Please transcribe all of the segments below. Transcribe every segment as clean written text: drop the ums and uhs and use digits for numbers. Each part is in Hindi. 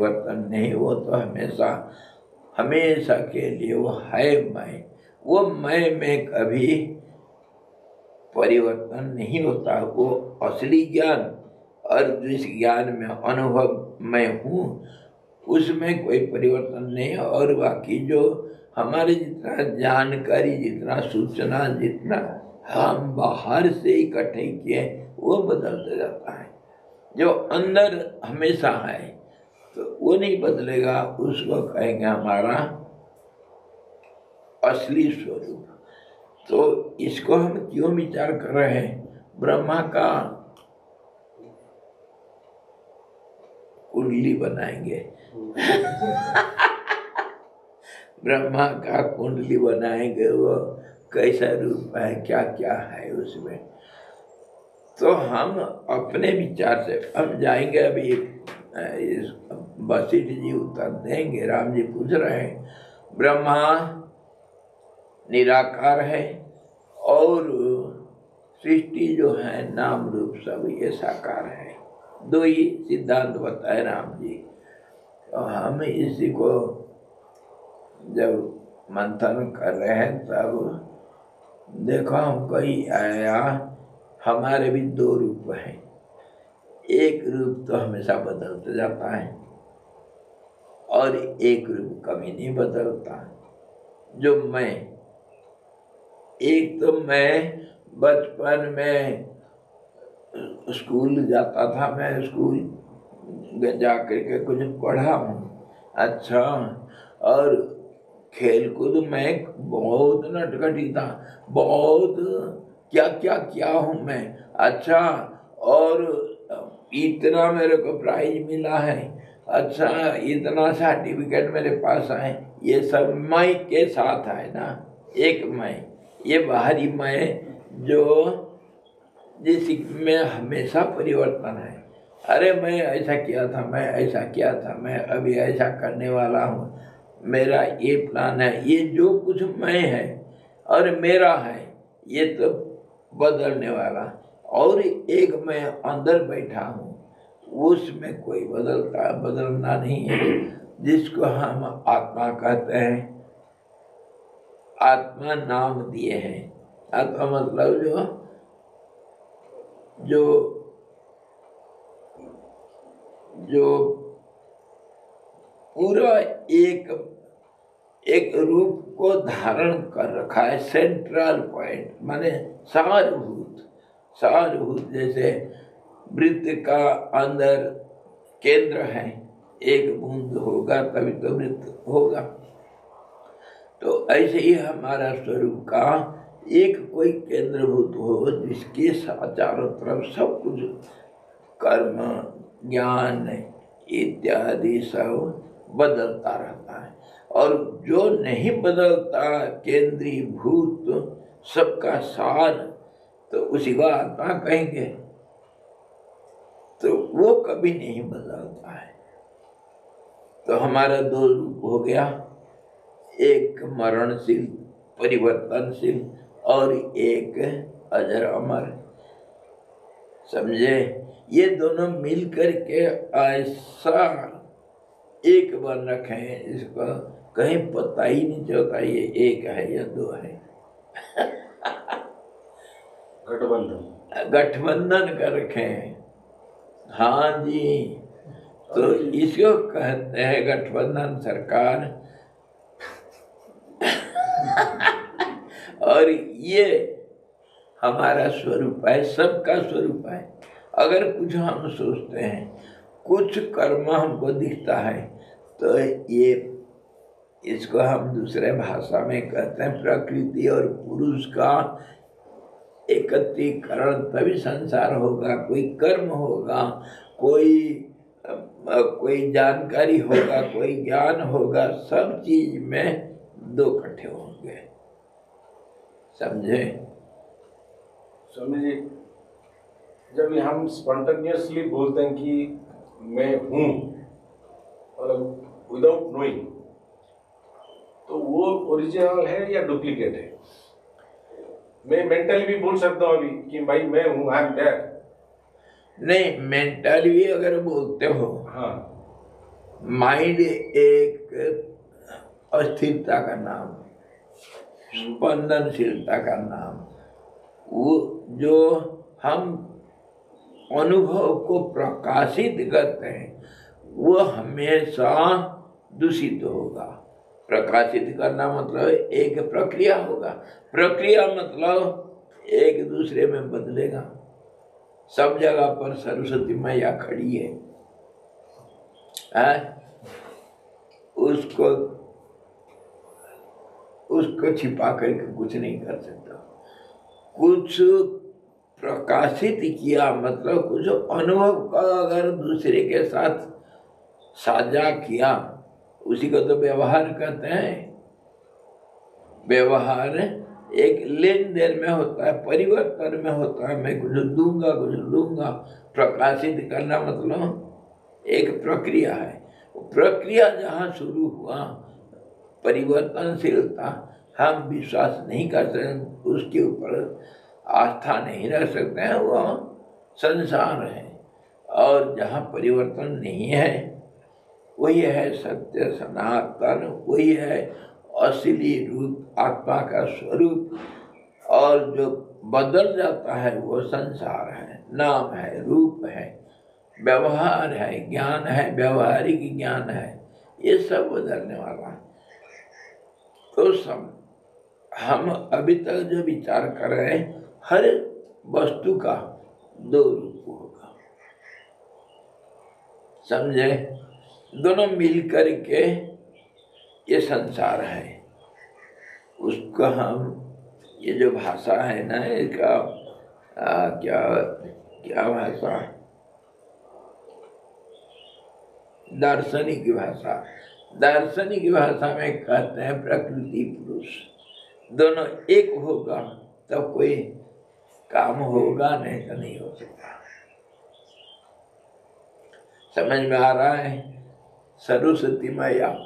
परिवर्तन नहीं, वो तो हमेशा के लिए वो है मैं। वो मैं में कभी परिवर्तन नहीं होता। वो असली ज्ञान और जिस ज्ञान में अनुभव मैं हूँ उसमें कोई परिवर्तन नहीं है। और बाकी जो हमारे जितना जानकारी, जितना सूचना, जितना हम बाहर से इकट्ठे किए वो बदलते जाता है। जो अंदर हमेशा है तो वो नहीं बदलेगा, उसको कहेंगे हमारा असली स्वरूप। तो इसको हम क्यों विचार कर रहे हैं? ब्रह्मा का कुंडली बनाएंगे ब्रह्मा का कुंडली बनाएंगे, वो कैसा रूप है, क्या क्या है उसमें। तो हम अपने विचार से हम जाएंगे। अभी वशिष्ठ जी उत्तर देंगे। राम जी पूछ रहे हैं, ब्रह्मा निराकार है और सृष्टि जो है नाम रूप सब ये साकार है। दो ही सिद्धांत बताए राम जी। तो हम इसी को जब मंथन कर रहे हैं तब देखो हमको ही आया, हमारे भी दो रूप हैं। एक रूप तो हमेशा बदलता जाता है और एक रूप कभी नहीं बदलता, जो मैं। एक तो मैं बचपन में स्कूल जाता था, मैं स्कूल जा करके कुछ पढ़ा हूँ, अच्छा, और खेल कूद में बहुत नटखटी था, बहुत क्या क्या क्या हूँ मैं, अच्छा, और इतना मेरे को प्राइज मिला है, अच्छा, इतना सर्टिफिकेट मेरे पास है। ये सब मैं के साथ है ना, एक मैं, ये बाहरी मैं जो जिसमें हमेशा परिवर्तन है। अरे मैं ऐसा किया था, मैं ऐसा किया था, मैं अभी ऐसा करने वाला हूँ, मेरा ये प्लान है, ये जो कुछ मैं है और मेरा है ये तो बदलने वाला। और एक मैं अंदर बैठा हूँ, उसमें कोई बदलना नहीं है, जिसको हम आत्मा कहते हैं। आत्मा नाम दिए हैं। आत्मा मतलब जो पूरा एक रूप को धारण कर रखा है, सेंट्रल पॉइंट माने सारभूत। जैसे वृत्त का अंदर केंद्र है, एक बूंद होगा तभी तो वृत्त होगा। तो ऐसे ही हमारा स्वरूप का एक कोई केंद्रभूत हो, जिसके चारों तरफ सब कुछ कर्म, ज्ञान इत्यादि सब बदलता रहता है। और जो नहीं बदलता, केंद्रीभूत, सबका सार, तो उसी को आत्मा कहेंगे। तो वो कभी नहीं बदलता है। तो हमारा दो रूप हो गया, एक मरणशील परिवर्तनशील और एक अजर अमर। समझे? ये दोनों मिलकर के ऐसा एक बन रखे हैं, इसको कहीं पता ही नहीं चलता ये एक है या दो है। गठबंधन कर रखे हैं। हाँ जी, तो इसको कहते हैं गठबंधन सरकार। और ये हमारा स्वरूप है, सबका स्वरूप है। अगर कुछ हम सोचते हैं, कुछ कर्म हमको दिखता है, तो ये इसको हम दूसरे भाषा में कहते हैं प्रकृति और पुरुष का एकत्रीकरण, तभी संसार होगा। कोई कर्म होगा, कोई जानकारी होगा, कोई ज्ञान होगा, सब चीज में दो इकट्ठे होंगे। समझे? स्वामी जी, जब हम स्पॉन्टेनियसली बोलते हैं कि मैं हूँ और विदाउट नोइंग, तो वो ओरिजिनल है या डुप्लीकेट है? मैं मेंटली भी बोल सकता हूँ अभी कि भाई मैं हूँ, आई एम देयर। नहीं, मेंटली भी अगर बोलते हो, हाँ, माइंड एक अस्थिरता का नाम, स्पंदनशीलता का नाम, वो जो हम अनुभव को प्रकाशित करते हैं वो हमेशा दूषित होगा। प्रकाशित करना मतलब एक प्रक्रिया होगा, प्रक्रिया मतलब एक दूसरे में बदलेगा। सब जगह पर सरस्वती मैया खड़ी है, उसको छिपा करके कुछ नहीं कर सकता। कुछ प्रकाशित किया मतलब कुछ अनुभव का अगर दूसरे के साथ साझा किया, उसी को तो व्यवहार कहते हैं। व्यवहार एक लेन देन में होता है, परिवर्तन में होता है। मैं कुछ दूंगा कुछ लूंगा। प्रकाशित करना मतलब एक प्रक्रिया है। प्रक्रिया जहाँ शुरू हुआ, परिवर्तनशीलता, हम विश्वास नहीं कर सकते, उसके ऊपर आस्था नहीं रख सकते हैं, वो संसार है। और जहाँ परिवर्तन नहीं है, वही है सत्य सनातन, वही है असली रूप, आत्मा का स्वरूप। और जो बदल जाता है वो संसार है, नाम है, रूप है, व्यवहार है, ज्ञान है, व्यवहारिक ज्ञान है, ये सब बदलने वाला है। तो सब हम अभी तक जो विचार कर रहे हैं, हर वस्तु का दो रूप होगा, समझे? दोनों मिलकर के ये संसार है। उसको हम, ये जो भाषा है ना, इसका क्या क्या भाषा, दार्शनिक भाषा, दार्शनिक भाषा में कहते हैं प्रकृति पुरुष। दोनों एक होगा तब कोई काम होगा, नहीं तो नहीं हो सकता। समझ में आ रहा है? सरस्वती मैया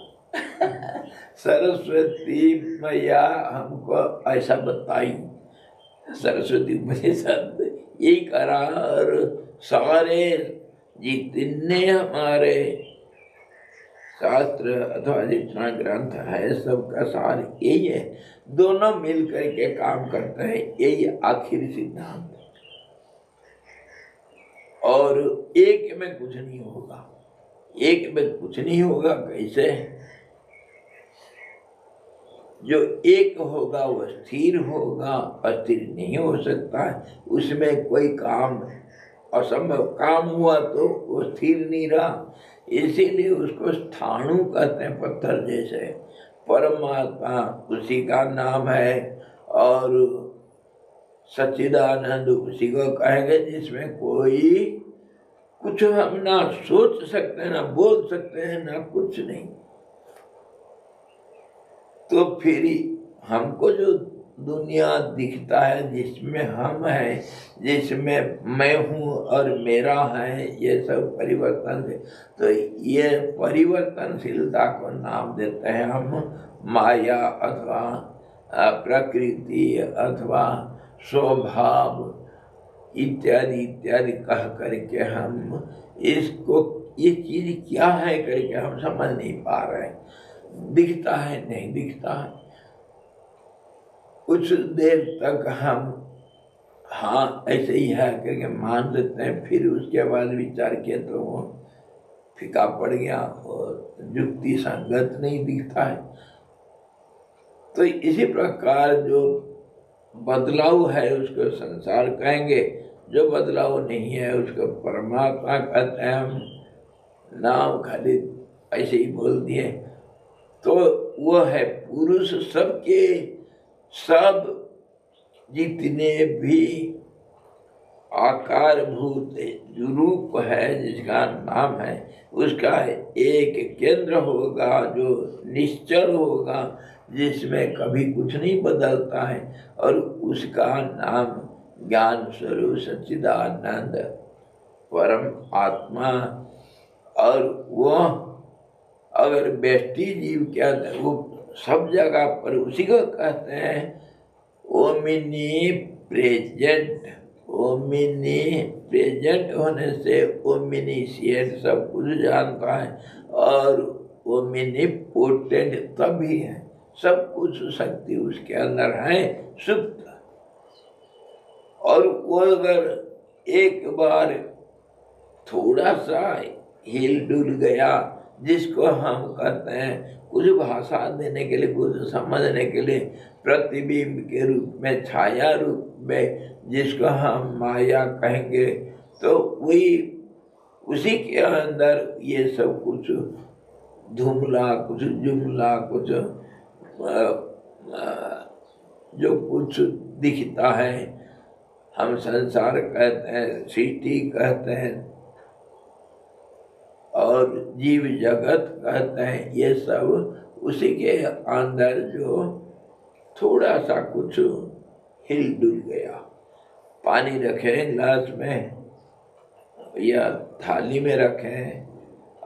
सरस्वती मैया हमको ऐसा बताई, सरस्वती उपनिषद यही करा। और सारे जितने हमारे शास्त्र अथवा जितना ग्रंथ है, सबका सार यही है। दोनों मिल करके काम करते हैं, यही आखिरी सिद्धांत। और एक में कुछ नहीं होगा, एक में कुछ नहीं होगा। कैसे? जो एक होगा वो स्थिर होगा, अस्थिर नहीं हो सकता है। उसमें कोई काम असंभव, काम हुआ तो वो स्थिर नहीं रहा, इसीलिए उसको स्थाणु कहते हैं, पत्थर जैसे। परमात्मा उसी का नाम है। और सच्चिदानंद उसी को कहेंगे जिसमें कोई कुछ हम ना सोच सकते हैं, ना बोल सकते हैं, ना कुछ नहीं। तो फिर हमको जो दुनिया दिखता है, जिसमें हम हैं, जिसमें मैं हूँ और मेरा है, ये सब परिवर्तन है। तो ये परिवर्तनशीलता को नाम देते हैं हम माया अथवा प्रकृति अथवा स्वभाव इत्यादि इत्यादि कह करके हम इसको, ये चीज क्या है करके हम समझ नहीं पा रहे। दिखता है, नहीं दिखता है। कुछ देर तक हम हाँ ऐसे ही है करके मान लेते हैं, फिर उसके बाद विचार किया तो वो फीका पड़ गया और युक्ति संगत नहीं दिखता है। तो इसी प्रकार जो बदलाव है उसको संसार कहेंगे, जो बदलाव नहीं है उसको परमात्मा कहते हैं। हम नाम खाली ऐसे ही बोल दिए तो वो है पुरुष। सबके सब जितने भी आकारभूत रूप है, जिसका नाम है, उसका एक केंद्र होगा जो निश्चल होगा, जिसमें कभी कुछ नहीं बदलता है। और उसका नाम ज्ञान स्वरूप सच्चिदानंद परम आत्मा। और वो अगर व्यष्टि जीव क्या है, वो सब जगह पर उसी को कहते हैं ओमिनी प्रेजेंट, ओमिनी प्रेजेंट होने से ओमिनिशिएट सब कुछ जानता है, और ओमिनी पोटेंट तभी है, सब कुछ शक्ति उसके अंदर है सुप्त। और वो अगर एक बार थोड़ा सा हिल डुल गया, जिसको हम कहते हैं कुछ भाषा देने के लिए, कुछ समझने के लिए, प्रतिबिंब के रूप में, छाया रूप में, जिसको हम माया कहेंगे, तो वही उसी के अंदर ये सब कुछ धुमला, कुछ जुमला, कुछ जो कुछ दिखता है, हम संसार कहते हैं, सृष्टि कहते हैं और जीव जगत कहते हैं, ये सब उसी के अंदर जो थोड़ा सा कुछ हिल डुल गया। पानी रखें गिलास में या थाली में रखें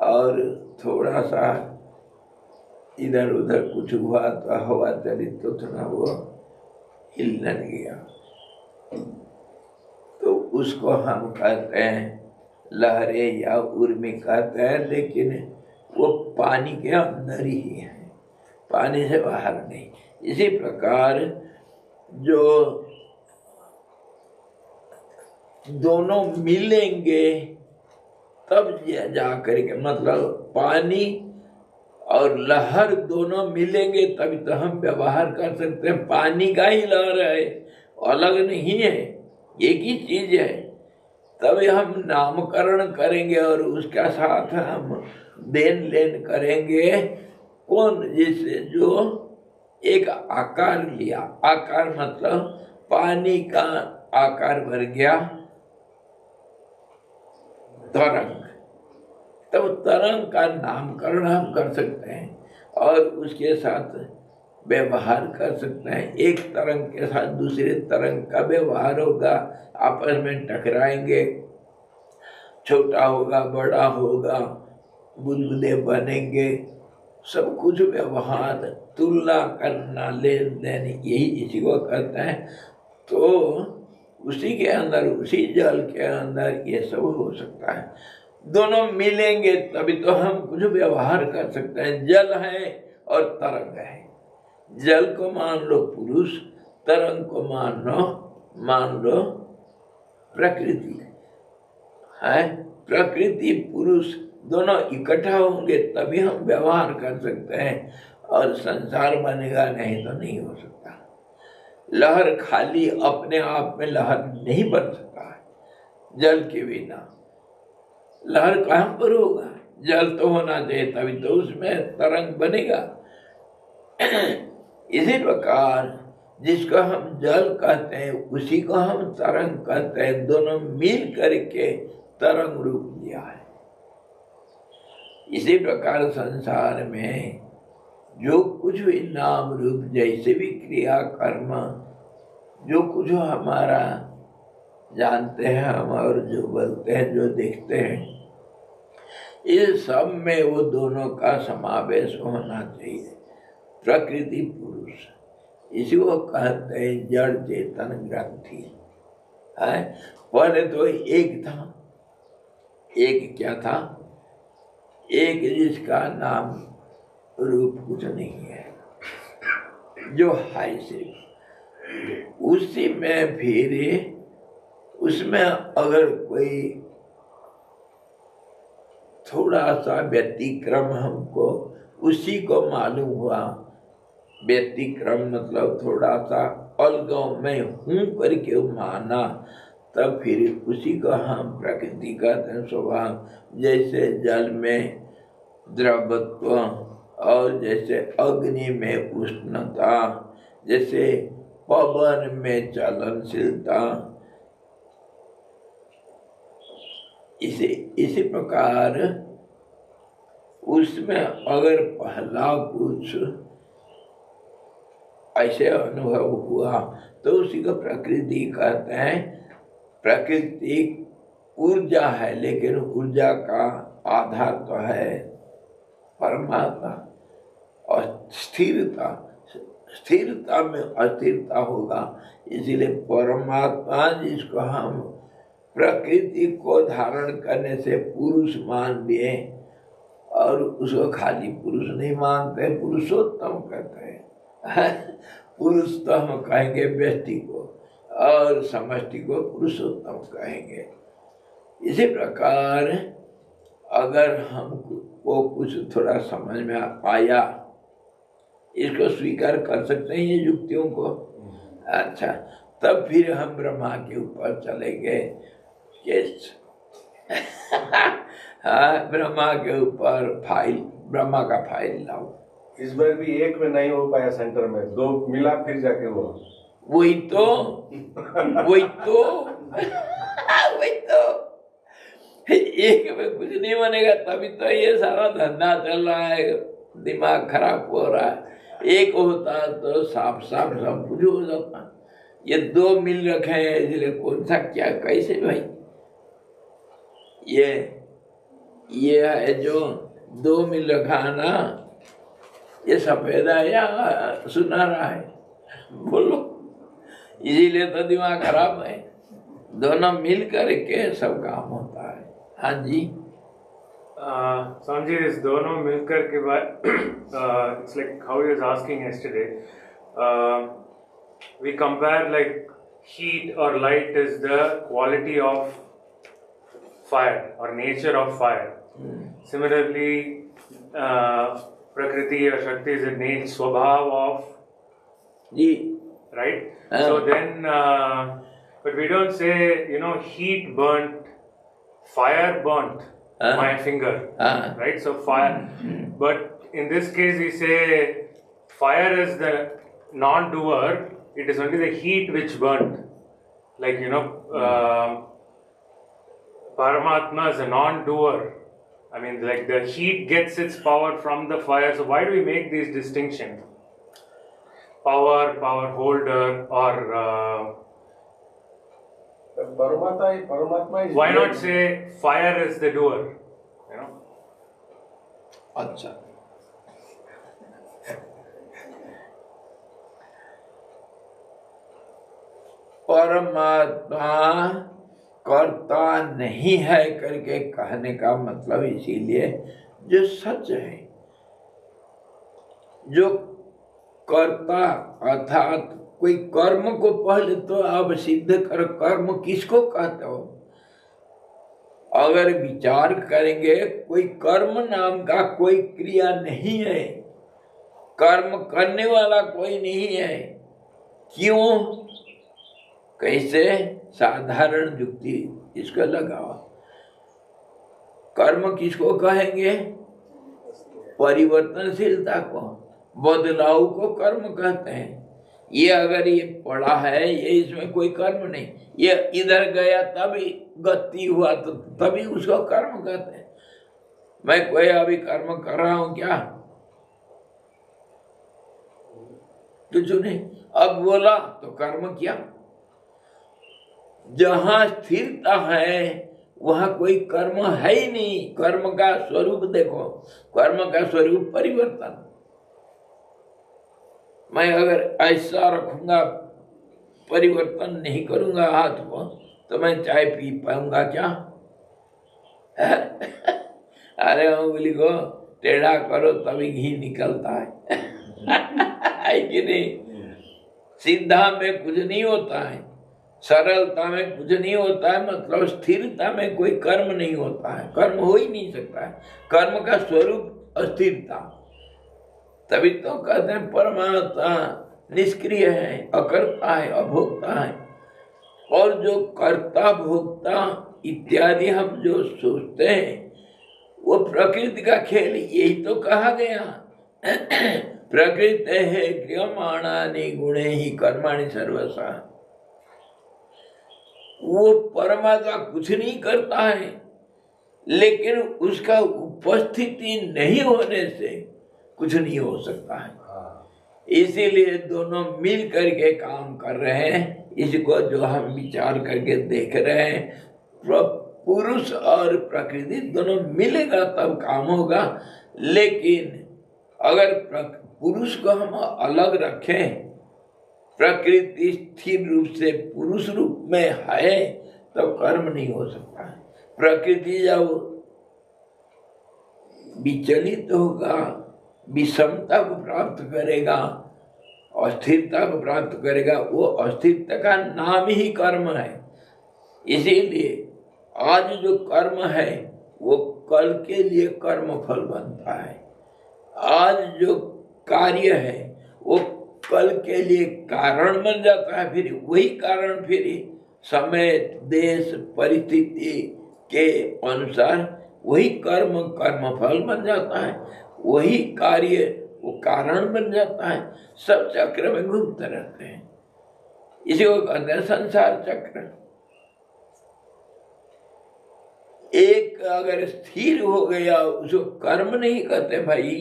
और थोड़ा सा इधर उधर कुछ हुआ तो हवा चली तो थोड़ा वो हिलने गया, तो उसको हम कहते हैं लहरें या उर्मी कहते हैं, लेकिन वो पानी के अंदर ही है, पानी से बाहर नहीं। इसी प्रकार जो दोनों मिलेंगे तब जा करके, मतलब पानी और लहर दोनों मिलेंगे तभी तो हम व्यवहार कर सकते हैं। पानी का ही लहर है, अलग नहीं है, एक ही चीज है। तभी हम नामकरण करेंगे और उसका साथ हम देन लेन करेंगे। कौन? जिससे जो एक आकार लिया, आकार मतलब पानी का आकार भर गया तरंग, तब तरंग का नामकरण हम कर सकते हैं और उसके साथ व्यवहार कर सकते हैं। एक तरंग के साथ दूसरे तरंग का व्यवहार होगा, आपस में टकराएंगे, छोटा होगा, बड़ा होगा, बुलबुले बनेंगे, सब कुछ व्यवहार, तुलना करना, लेन देन, यही इसी को कहते हैं। तो उसी के अंदर, उसी जल के अंदर ये सब हो सकता है। दोनों मिलेंगे तभी तो हम कुछ व्यवहार कर सकते हैं। जल है और तरंग है। जल को मान लो पुरुष, तरंग को मान लो प्रकृति है। प्रकृति पुरुष दोनों इकट्ठा होंगे तभी हम व्यवहार कर सकते हैं, और संसार बनेगा, नहीं तो नहीं हो सकता। लहर खाली अपने आप में लहर नहीं बन सकता है, जल के बिना लहर कहाँ पर होगा? जल तो होना चाहिए तभी तो उसमें तरंग बनेगा। इसी प्रकार जिसको हम जल कहते हैं उसी को हम तरंग कहते हैं। दोनों मिल करके तरंग रूप लिया है। इसी प्रकार संसार में जो कुछ भी नाम रूप, जैसे भी क्रिया कर्म, जो कुछ हमारा जानते हैं हम और जो बोलते हैं, जो देखते हैं, इस सब में वो दोनों का समावेश होना चाहिए। प्रकृति पुरुष, इसी को कहते हैं जड़ चेतन ग्रंथि है। पहले तो एक था, एक क्या था? एक जिसका नाम रूप कुछ नहीं है, जो है सिर्फ उसी में। फिर उसमें अगर कोई थोड़ा सा व्यतिक्रम हमको उसी को मालूम हुआ, व्यतिक्रम मतलब थोड़ा सा अलगाव में हूँ करके माना, तब फिर उसी को हम प्रकृति कहते हैं, स्वभाव। जैसे जल में द्रवत्व, और जैसे अग्नि में उष्णता, जैसे पवन में चलनशीलता, इसी प्रकार उसमें अगर पहला कुछ ऐसे अनुभव हुआ तो उसी को प्रकृति कहते हैं। प्रकृति ऊर्जा है, लेकिन ऊर्जा का आधार तो है परमात्मा, और स्थिरता स्थिरता में अस्थिरता होगा। इसीलिए परमात्मा जिसको हम प्रकृति को धारण करने से पुरुष मान लिए और उसको खाली पुरुष नहीं मानते, पुरुषोत्तम कहते हैं। पुरुष तो हम कहेंगे व्यक्ति को और समष्टि को पुरुषोत्तम कहेंगे। इसी प्रकार अगर हमको कुछ थोड़ा समझ में आया, इसको स्वीकार कर सकते हैं ये युक्तियों को। अच्छा, तब फिर हम ब्रह्मा के ऊपर चलेंगे। हाँ, ब्रह्मा के ऊपर ब्रह्मा का फाइल लाओ। इस बार भी एक में नहीं हो पाया, सेंटर में दो मिला, फिर जाके वही तो एक में कुछ नहीं बनेगा, तभी तो ये सारा धंधा चल रहा है, दिमाग खराब हो रहा है। एक होता तो साफ साफ सब कुछ हो जाता। ये दो मिल रखे हैं, इसलिए कौन सा क्या कैसे भाई। ये है जो दो मिल रखा है ना, ये सफेद है या सुनहरा है, बोलो। इसीलिए तो दिमाग खराब है। दोनों मिल करके सब काम होता है। हाँ जी। Sanjay, this दोनों मिलकर के बाद it's like how he was asking yesterday. We compare like heat or light is the quality of fire or nature of fire. Similarly, Prakriti or Shakti is a nature swabhav of right. So then, but we don't say heat burnt, fire burnt my finger, right? So fire, but in this case we say fire is the non-doer. It is only the heat which burnt. Like Paramatma is a non-doer. I mean, like the heat gets its power from the fire. So why do we make these distinctions? Power holder, or Paramatma is. Why not say fire is the doer? अच्छा, परमात्मा कर्ता नहीं है करके कहने का मतलब इसीलिए जो सच है, जो कर्ता अर्थात कोई कर्म को पहले तो आप सिद्ध करो। कर्म किसको कहते हो? अगर विचार करेंगे, कोई कर्म नाम का कोई क्रिया नहीं है, कर्म करने वाला कोई नहीं है। क्यों? कैसे? साधारण युक्ति इसको लगाओ। कर्म किसको कहेंगे? परिवर्तनशीलता को, बदलाव को कर्म कहते हैं। ये अगर ये पड़ा है, ये इसमें कोई कर्म नहीं, ये इधर गया तभी गति हुआ तो तभी उसको कर्म कहते हैं। मैं कोई अभी कर्म कर रहा हूं क्या? कुछ नहीं, अब बोला तो कर्म किया। जहां स्थिरता है वहां कोई कर्म है ही नहीं। कर्म का स्वरूप देखो, कर्म का स्वरूप परिवर्तन। मैं अगर ऐसा रखूंगा, परिवर्तन नहीं करूंगा हाथ को, तो मैं चाय पी पाऊंगा क्या? अरे उंगली को टेढ़ा करो तभी घी निकलता है कि नहीं? सीधा में कुछ नहीं होता है, सरलता में कुछ नहीं होता है, मतलब स्थिरता में कोई कर्म नहीं होता है। कर्म हो ही नहीं सकता है। कर्म का स्वरूप अस्थिरता। तभी तो कहते हैं परमात्मा निष्क्रिय है, अकर्ता है, अभोक्ता है। और जो कर्ता भोक्ता इत्यादि हम जो सोचते हैं वो प्रकृति का खेल, यही तो कहा गया। प्रकृति है क्रियमाणानि गुणे ही कर्माणि सर्वसा। वो परमात्मा कुछ नहीं करता है, लेकिन उसका उपस्थिति नहीं होने से कुछ नहीं हो सकता है। इसीलिए दोनों मिल करके काम कर रहे हैं। इसको जो हम विचार करके देख रहे हैं, पुरुष और प्रकृति दोनों मिलेगा तब काम होगा। लेकिन अगर पुरुष को हम अलग रखें, प्रकृति स्थिर रूप से पुरुष रूप में है, तो कर्म नहीं हो सकता है। प्रकृति जब विचलित होगा, विषमता को प्राप्त करेगा, अस्थिरता को प्राप्त करेगा, वो अस्थिरता का नाम ही कर्म है। इसीलिए आज जो कर्म है वो कल के लिए कर्म फल बनता है। आज जो कार्य है वो कल के लिए कारण बन जाता है। फिर वही कारण फिर समय, देश, परिस्थिति के अनुसार वही कर्म कर्मफल बन जाता है, वही कार्य वो कारण बन जाता है। सब चक्र में घूमते रहते हैं। इसी को कहते हैं संसार चक्र। एक अगर स्थिर हो गया उसको कर्म नहीं कहते भाई,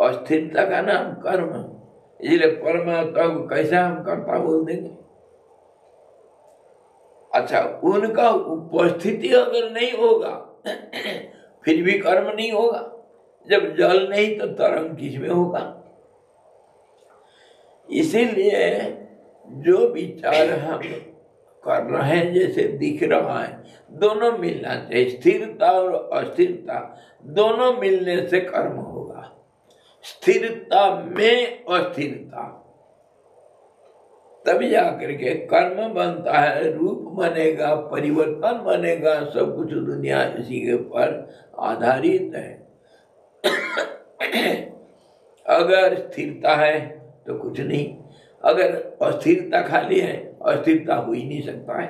अस्थिरता का नाम कर्म। इसलिए परमात्मा को कैसे हम कर्ता बोल देंगे? अच्छा, उनका उपस्थिति अगर नहीं होगा फिर भी कर्म नहीं होगा। जब जल नहीं तो तरंग किसमें होगा? इसीलिए जो विचार हम कर रहे हैं, जैसे दिख रहा है, दोनों मिलना चाहिए। स्थिरता और अस्थिरता दोनों मिलने से कर्म होगा। स्थिरता में अस्थिरता, तभी जाकर के कर्म बनता है, रूप बनेगा, परिवर्तन बनेगा। सब कुछ दुनिया इसी के ऊपर आधारित है। अगर स्थिरता है तो कुछ नहीं, अगर अस्थिरता खाली है, अस्थिरता हो ही नहीं सकता है।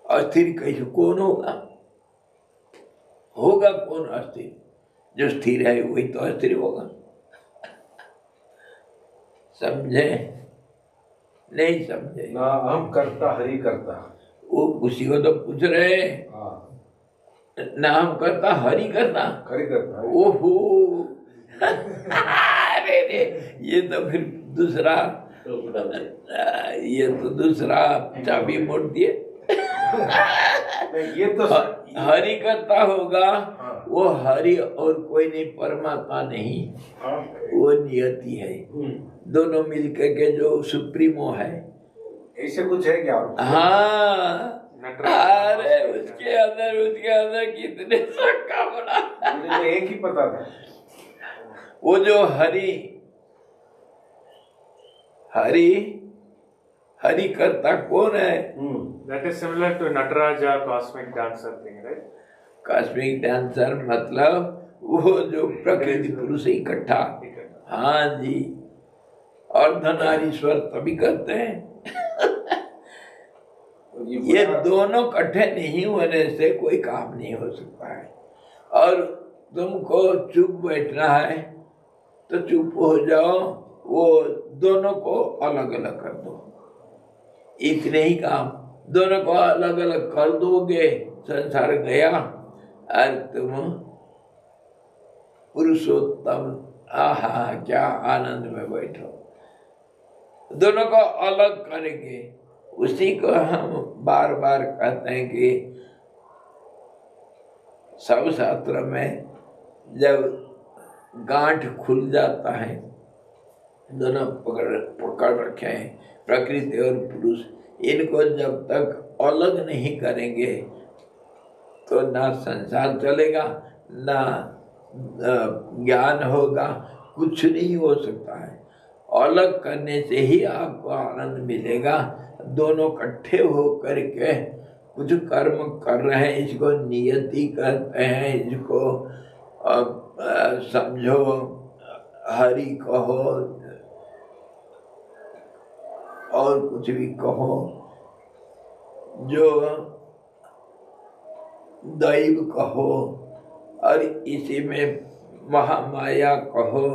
अस्थिर कैसे कौन होगा? होगा कौन अस्थिर? जो स्थिर है वही तो अस्थिर होगा। समझे? नहीं समझे? ना हम करता हरि करता, वो उसी को तो पूछ रहे हैं। ना हम करता हरि करता, हरि करता। ओहो अरे रे, ये तो फिर दूसरा, ये तो दूसरा चाबी मोड़ दिए। ये तो हरि करता होगा, वो हरि और कोई नहीं, परमात्मा नहीं, वो नियति है। दोनों मिलकर के जो सुप्रीमो है, ऐसे कुछ है क्या? हाँ, अरे उसके अंदर कितने शक्का बना। मुझे तो एक ही पता था, वो जो हरि हरि हरि करता कौन है? That is similar to Nataraja cosmic dancer thing, right? Cosmic dancer मतलब वो जो प्रकृति पुरुष इकट्ठा। हाँ जी, अर्धनारीश्वर तभी कहते हैं। ये दोनों इकट्ठे नहीं होने से कोई काम नहीं हो सकता है। और तुमको चुप बैठना है तो चुप हो जाओ, वो दोनों को अलग अलग कर दो। इतने ही काम, दोनों को अलग अलग कर दोगे, संसार गया। और तुम पुरुषोत्तम, आहा क्या आनंद में बैठो। दोनों को अलग करेंगे, उसी को हम बार बार कहते हैं कि सब शास्त्र में जब गांठ खुल जाता है, दोनों पकड़ रखे हैं, प्रकृति और पुरुष, इनको जब तक अलग नहीं करेंगे तो ना संसार चलेगा, ना ज्ञान होगा, कुछ नहीं हो सकता है। अलग करने से ही आपको आनंद मिलेगा। दोनों इकट्ठे हो करके कुछ कर्म कर रहे हैं, इसको नियति कहते हैं। इसको समझो, हरि कहो और कुछ भी कहो, जो दैव कहो, और इसी में महामाया कहो।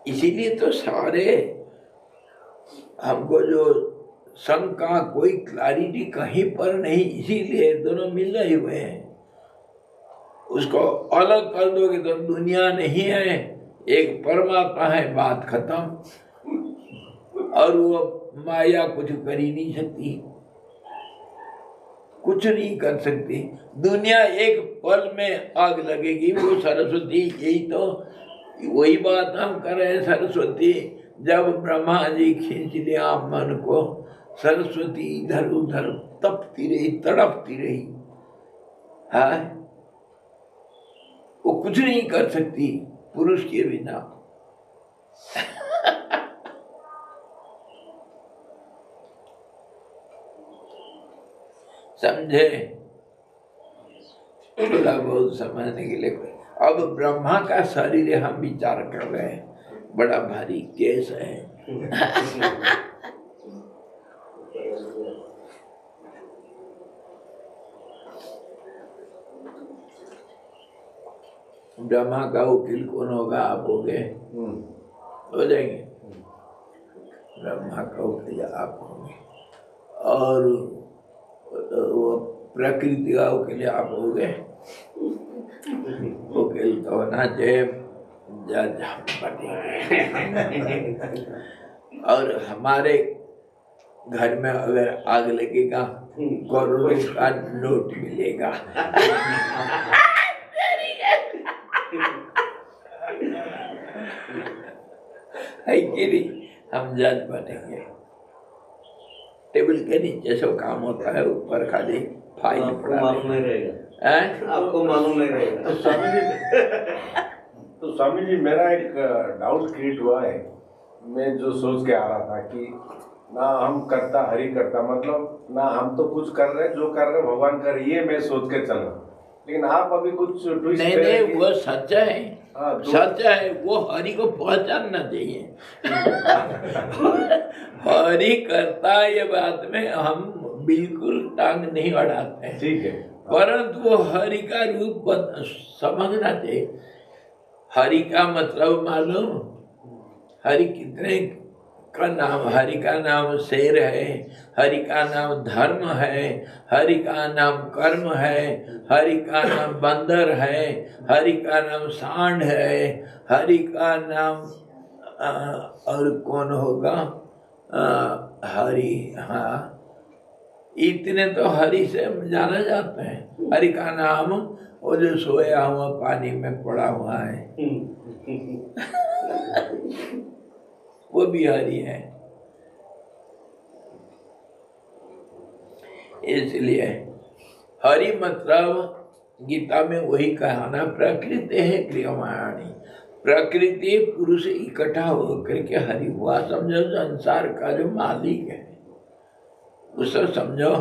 इसीलिए तो सारे हमको जो शंका, कोई क्लैरिटी कहीं पर नहीं, इसीलिए दोनों मिल रहे हुए हैं। उसको अलग कर दोगे तो दुनिया नहीं है, एक परमात्मा है, बात खत्म। और वो माया कुछ कर ही नहीं सकती, कुछ नहीं कर सकती। दुनिया एक पल में आग लगेगी, वो सरस्वती। यही तो वही बात हम कर रहे हैं। सरस्वती जब ब्रह्मा जी खींच लिया मन को, सरस्वती इधर उधर तपती रही, तड़पती रही। हाँ, वो कुछ नहीं कर सकती पुरुष के बिना। समझे? थोड़ा बहुत समझने के लिए। अब ब्रह्मा का शरीर हम विचार कर रहे हैं, बड़ा भारी केस है। ब्रह्मा का वकील कौन होगा? आप होगे, हो जाएंगे। ब्रह्मा का वकील आप होंगे, और वो प्रकृति का वकील आप होगे। वकील तो होना चाहिए, जज हम बनेंगे। और हमारे घर में अगर आग लगेगा, करोड़ों का नोट मिलेगा। है कि नहीं? हम जज बनेंगे। टेबल के नीचे सब काम होता है, ऊपर खाली फाइल पड़ा मालूम नहीं रहेगा। आपको मालूम नहीं रहेगा। तो स्वामी जी मेरा एक डाउट क्रिएट हुआ है। मैं जो सोच के आ रहा था कि ना हम करता हरि करता, मतलब ना हम तो कुछ कर रहे, जो कर रहे भगवान कर, ये मैं सोच के चल रहा। लेकिन आप अभी कुछ ट्विस्ट नहीं, वो सच है। सच है, वो हरि को पहचानना चाहिए। हरि करता है, ये बात में हम बिल्कुल टांग नहीं अड़ाते हैं। ठीक है, परंतु वो हरि का रूप समझना चाहिए। हरि का मतलब मालूम? हरि कितने का नाम? हरि का नाम शेर है, हरि का नाम धर्म है, हरि का नाम कर्म है, हरि का नाम बंदर है, हरि का नाम सांड है, हरि का नाम और कौन होगा? हरि, हाँ, इतने तो हरि से जाना जाता है। हरि का नाम वो जो सोया हुआ पानी में पड़ा हुआ है, वो भी हरि है। इसलिए हरि मतलब गीता में वही कहा ना, प्रकृति है क्रियमाणी। प्रकृति पुरुष इकट्ठा होकर के हरि हुआ। समझो संसार का जो मालिक है उसको समझो।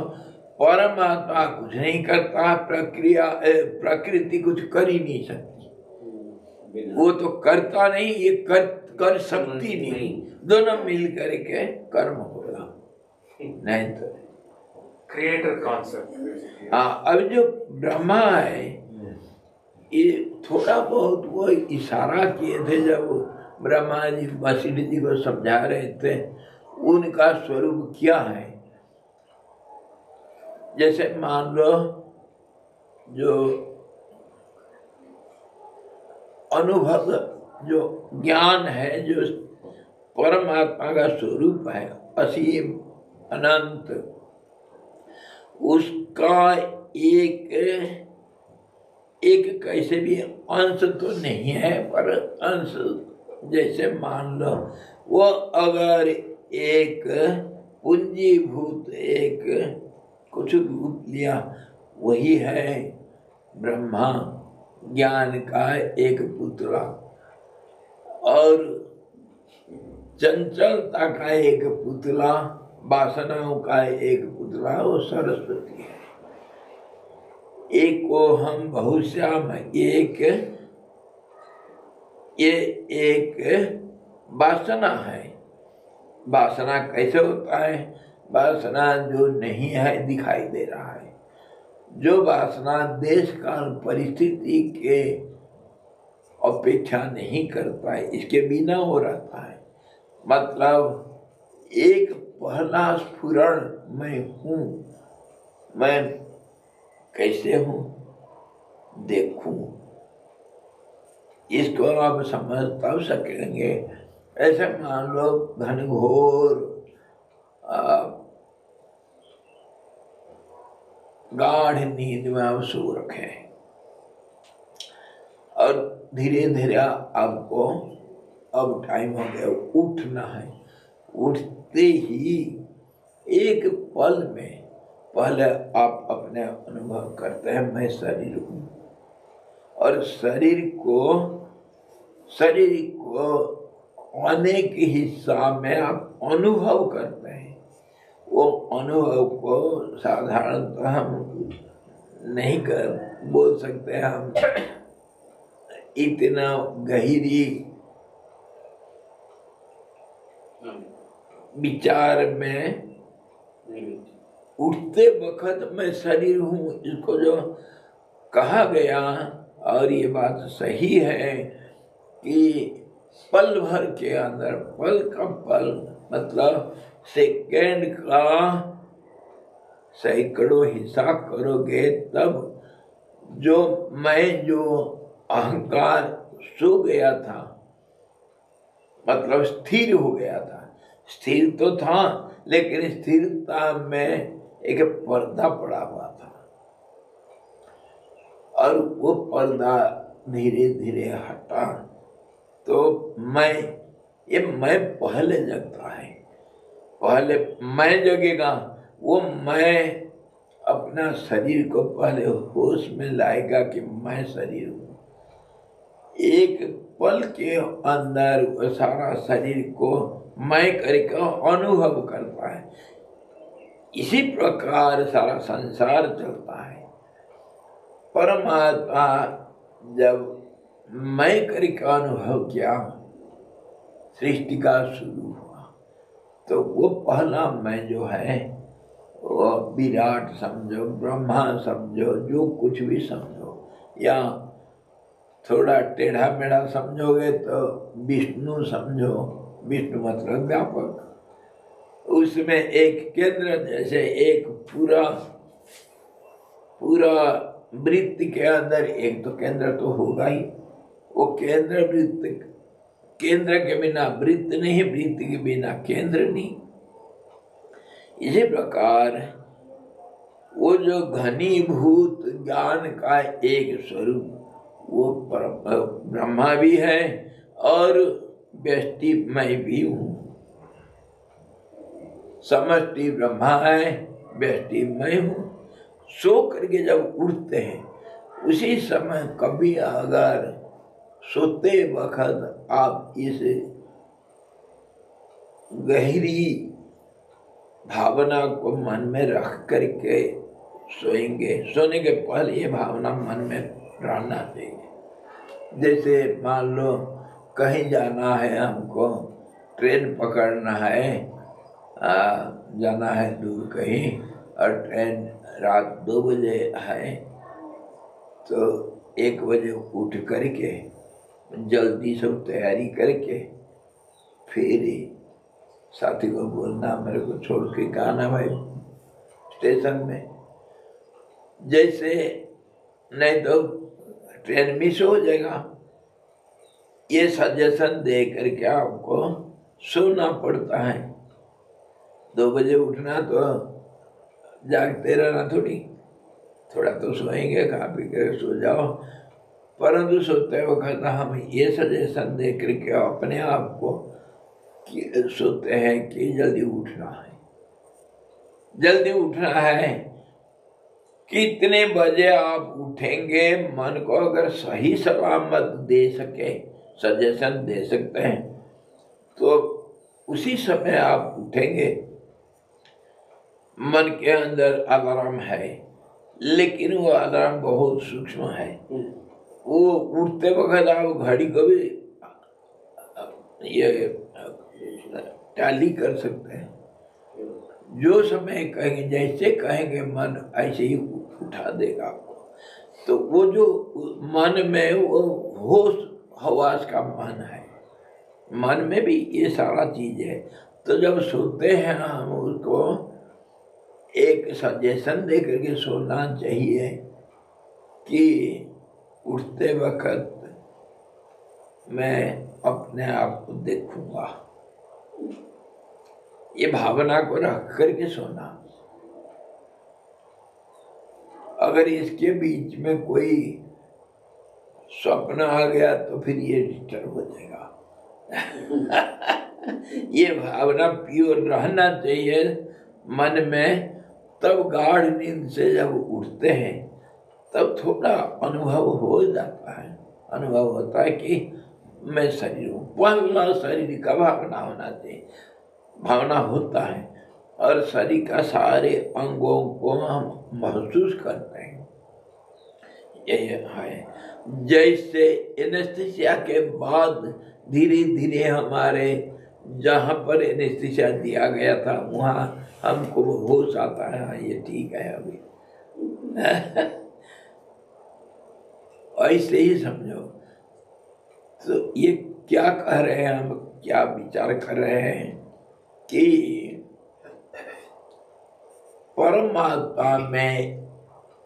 परमात्मा कुछ नहीं करता, प्रकृति कुछ कर ही नहीं सकती। वो तो करता नहीं, ये कर सकती नहीं। दोनों मिल करके कर्म होगा, नहीं तो क्रिएटर कॉन्सेप्ट। हाँ, अब जो ब्रह्मा है, ये थोड़ा बहुत वो इशारा किए थे जब ब्रह्मा जी वशिष्ठ जी को समझा रहे थे, उनका स्वरूप क्या है। जैसे मान लो जो अनुभव, जो ज्ञान है, जो परमात्मा का स्वरूप है, असीम अनंत, उसका एक कैसे भी अंश तो नहीं है, पर अंश जैसे मान लो वो अगर एक पूंजीभूत एक कुछ रूप लिया, वही है ब्रह्मा, ज्ञान का एक पुतला, और चंचलता का एक पुतला, वासनाओं का एक पुतला, वो सरस्वती है। एक को हम बहुश्याम, ये एक वासना है। वासना कैसे होता है? वासना जो नहीं है दिखाई दे रहा है। जो वासना देश काल परिस्थिति के अपेक्षा नहीं करता है, इसके बिना वो रहता है। मतलब एक पहला स्फुरण मैं हूँ, मैं कैसे हूँ देखूं, इसको आप समझ तब सकेंगे। ऐसे मान लो घनघोर गाढ़ नींद में आप सो रखे हैं और धीरे धीरे आपको अब टाइम हो गया उठना है। उठते ही एक पल में पहले आप अपने अनुभव करते हैं मैं शरीर हूँ, और शरीर को अनेक हिस्सा में आप अनुभव करते हैं। वो अनुभव को साधारणतः हम नहीं कर बोल सकते, हम इतना गहरी विचार में उठते वक्त मैं शरीर हूँ इसको जो कहा गया, और ये बात सही है कि पल भर के अंदर, पल का पल मतलब सेकेंड का सैकड़ों हिसाब करोगे तब जो अहंकार सो गया था, मतलब स्थिर हो गया था। स्थिर तो था लेकिन स्थिरता में एक पर्दा पड़ा हुआ था, और वो पर्दा धीरे धीरे हटा तो मैं पहले जगता है। पहले मैं जगेगा, वो मैं अपना शरीर को पहले होश में लाएगा कि मैं शरीर हूँ। एक पल के अंदर वो सारा शरीर को मैं करके अनुभव करता है। इसी प्रकार सारा संसार चलता है। परमात्मा जब मैं करके अनुभव किया, सृष्टि का शुरू हुआ, तो वो पहला मैं जो है वो विराट समझो, ब्रह्मा समझो, जो कुछ भी समझो, या थोड़ा टेढ़ा मेढ़ा समझोगे तो विष्णु समझो। विष्णु मतलब व्यापक। उसमें एक केंद्र, जैसे एक पूरा वृत्त के अंदर एक तो केंद्र तो होगा ही। वो केंद्र के बिना वृत्त नहीं, वृत्त के बिना केंद्र नहीं। इसी प्रकार वो जो घनीभूत ज्ञान का एक स्वरूप, वो ब्रह्मा भी है और व्यष्टि मैं भी हूँ। समष्टि ब्रह्मा है, व्यष्टि मैं हूँ। सो करके जब उठते हैं उसी समय कभी अगर सोते वक्त आप इस गहरी भावना को मन में रख करके सोएंगे, सोने के पहले ये भावना मन में रहना चाहिए। जैसे मान लो कहीं जाना है, हमको ट्रेन पकड़ना है, जाना है दूर कहीं, और ट्रेन रात 2 बजे है, तो 1 बजे उठ करके जल्दी सब तैयारी करके फिर साथी को बोलना मेरे को छोड़ के आना भाई स्टेशन में। जैसे नहीं तो ट्रेन मिस हो जाएगा। ये सजेशन दे करके आपको सोना पड़ता है। 2 बजे उठना तो जागते रहना थोड़ा तो सोएंगे, खा पी कर सो जाओ। परंतु सोते वक्त हम ये सजेशन दे करके अपने आप को सोते हैं कि जल्दी उठना है, जल्दी उठना है। कितने बजे आप उठेंगे, मन को अगर सही सलामत दे सके, सजेशन दे सकते हैं, तो उसी समय आप उठेंगे। मन के अंदर अलार्म है, लेकिन वो अलार्म बहुत सूक्ष्म है। वो उठते वक्त आप घड़ी को भी ये टैली कर सकते हैं। जो समय कहेंगे, जैसे कहेंगे मन ऐसे ही उठा देगा आपको। तो वो जो मन में वो होश हवास का मन है, मन में भी ये सारा चीज है। तो जब सोते हैं हम उसको एक सजेशन दे करके सोना चाहिए कि उठते वक्त मैं अपने आप को देखूंगा। ये भावना को रख करके सोना। अगर इसके बीच में कोई स्वप्न आ गया तो फिर ये डिस्टर्ब हो जाएगा। ये भावना प्योर रहना चाहिए मन में। तब गाढ़ नींद से जब उठते हैं तब थोड़ा अनुभव हो जाता है, अनुभव होता है कि मैं शरीर हूँ। पहला शरीर का भावना होना चाहिए, भावना होता है और शरीर का सारे अंगों को हम महसूस करते हैं। यही है जैसे एनेस्थीसिया के बाद धीरे धीरे हमारे जहाँ पर एनेस्थीसिया दिया गया था वहाँ हमको होश आता है, हाँ ये ठीक है अभी। ऐसे ही समझो। तो ये क्या कह रहे हैं, हम क्या विचार कर रहे हैं कि परमात्मा में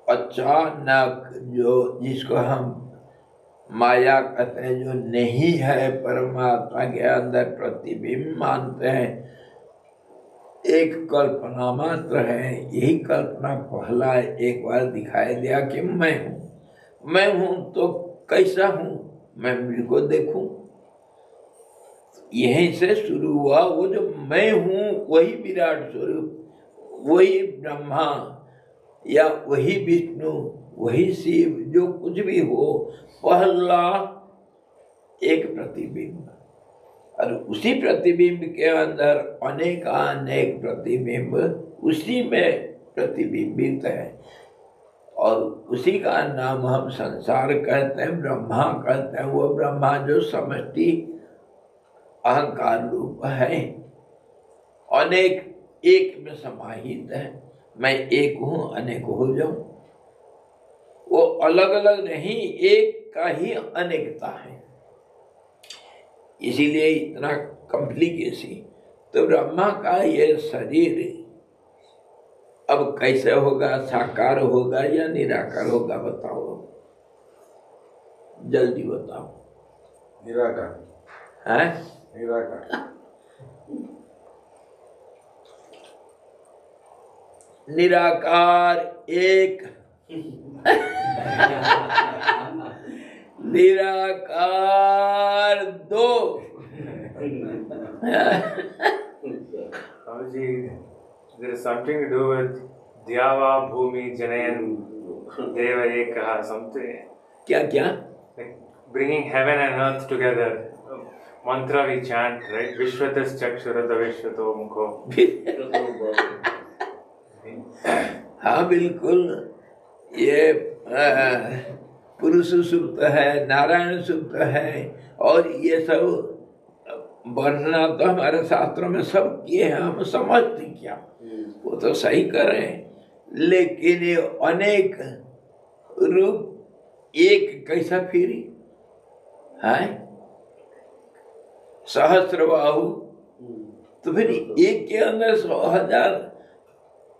अचानक जो जिसको हम माया कहते हैं, जो नहीं है परमात्मा के अंदर प्रतिबिंब मानते हैं, एक कल्पना मात्र है। यही कल्पना पहला एक बार दिखाई दिया कि मैं हूं तो कैसा हूं, मैं मुझको देखूं। यहीं से शुरू हुआ। वो जो मैं हूं वही विराट स्वरूप, वही ब्रह्मा या वही विष्णु, वही शिव, जो कुछ भी हो, पहला एक प्रतिबिंब। और उसी प्रतिबिंब के अंदर अनेक प्रतिबिंब उसी में प्रतिबिंबित है। और उसी का नाम हम संसार कहते हैं, ब्रह्मा कहते हैं। वो ब्रह्मा जो समष्टि अहंकार रूप है, अनेक एक में समाहित है। मैं एक हूँ, अनेक हो जाऊं, वो अलग अलग नहीं, एक का ही अनेकता है। इसीलिए इतना कॉम्प्लिकेशन। तो ब्रह्मा का ये शरीर अब कैसे होगा, साकार होगा या निराकार होगा, बताओ जल्दी बताओ। निराकार है, निराकार निराकार एक, निराकार दो। There is something to do with Dyava Bhumi Janayan Deva Ekaha, something. क्या क्या? Like bringing heaven and earth together. Mantra we chant, right? Vishwatas Chakshurata Vishwato Mukho. हाँ बिल्कुल। ये पुरुष सूक्त है, नारायण सूक्त है, और ये सब वर्णना तो हमारे शास्त्रों में सब किए हैं, हम समझते क्या, वो तो सही कर रहे हैं। लेकिन ये अनेक रूप एक कैसा फिरी है, सहस्त्रबाहु, तो फिर एक के अंदर 100,000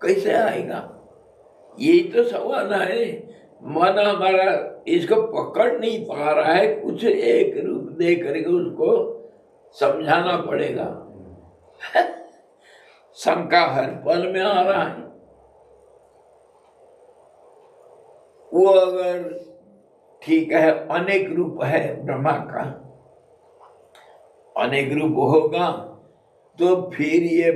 कैसे आएगा? यही तो सवाल है। मन हमारा इसको पकड़ नहीं पा रहा है। कुछ एक रूप दे करके उसको समझाना पड़ेगा। शंका हर पल में आ रहा है। वो अगर ठीक है, अनेक रूप है ब्रह्मा का, अनेक रूप होगा तो फिर ये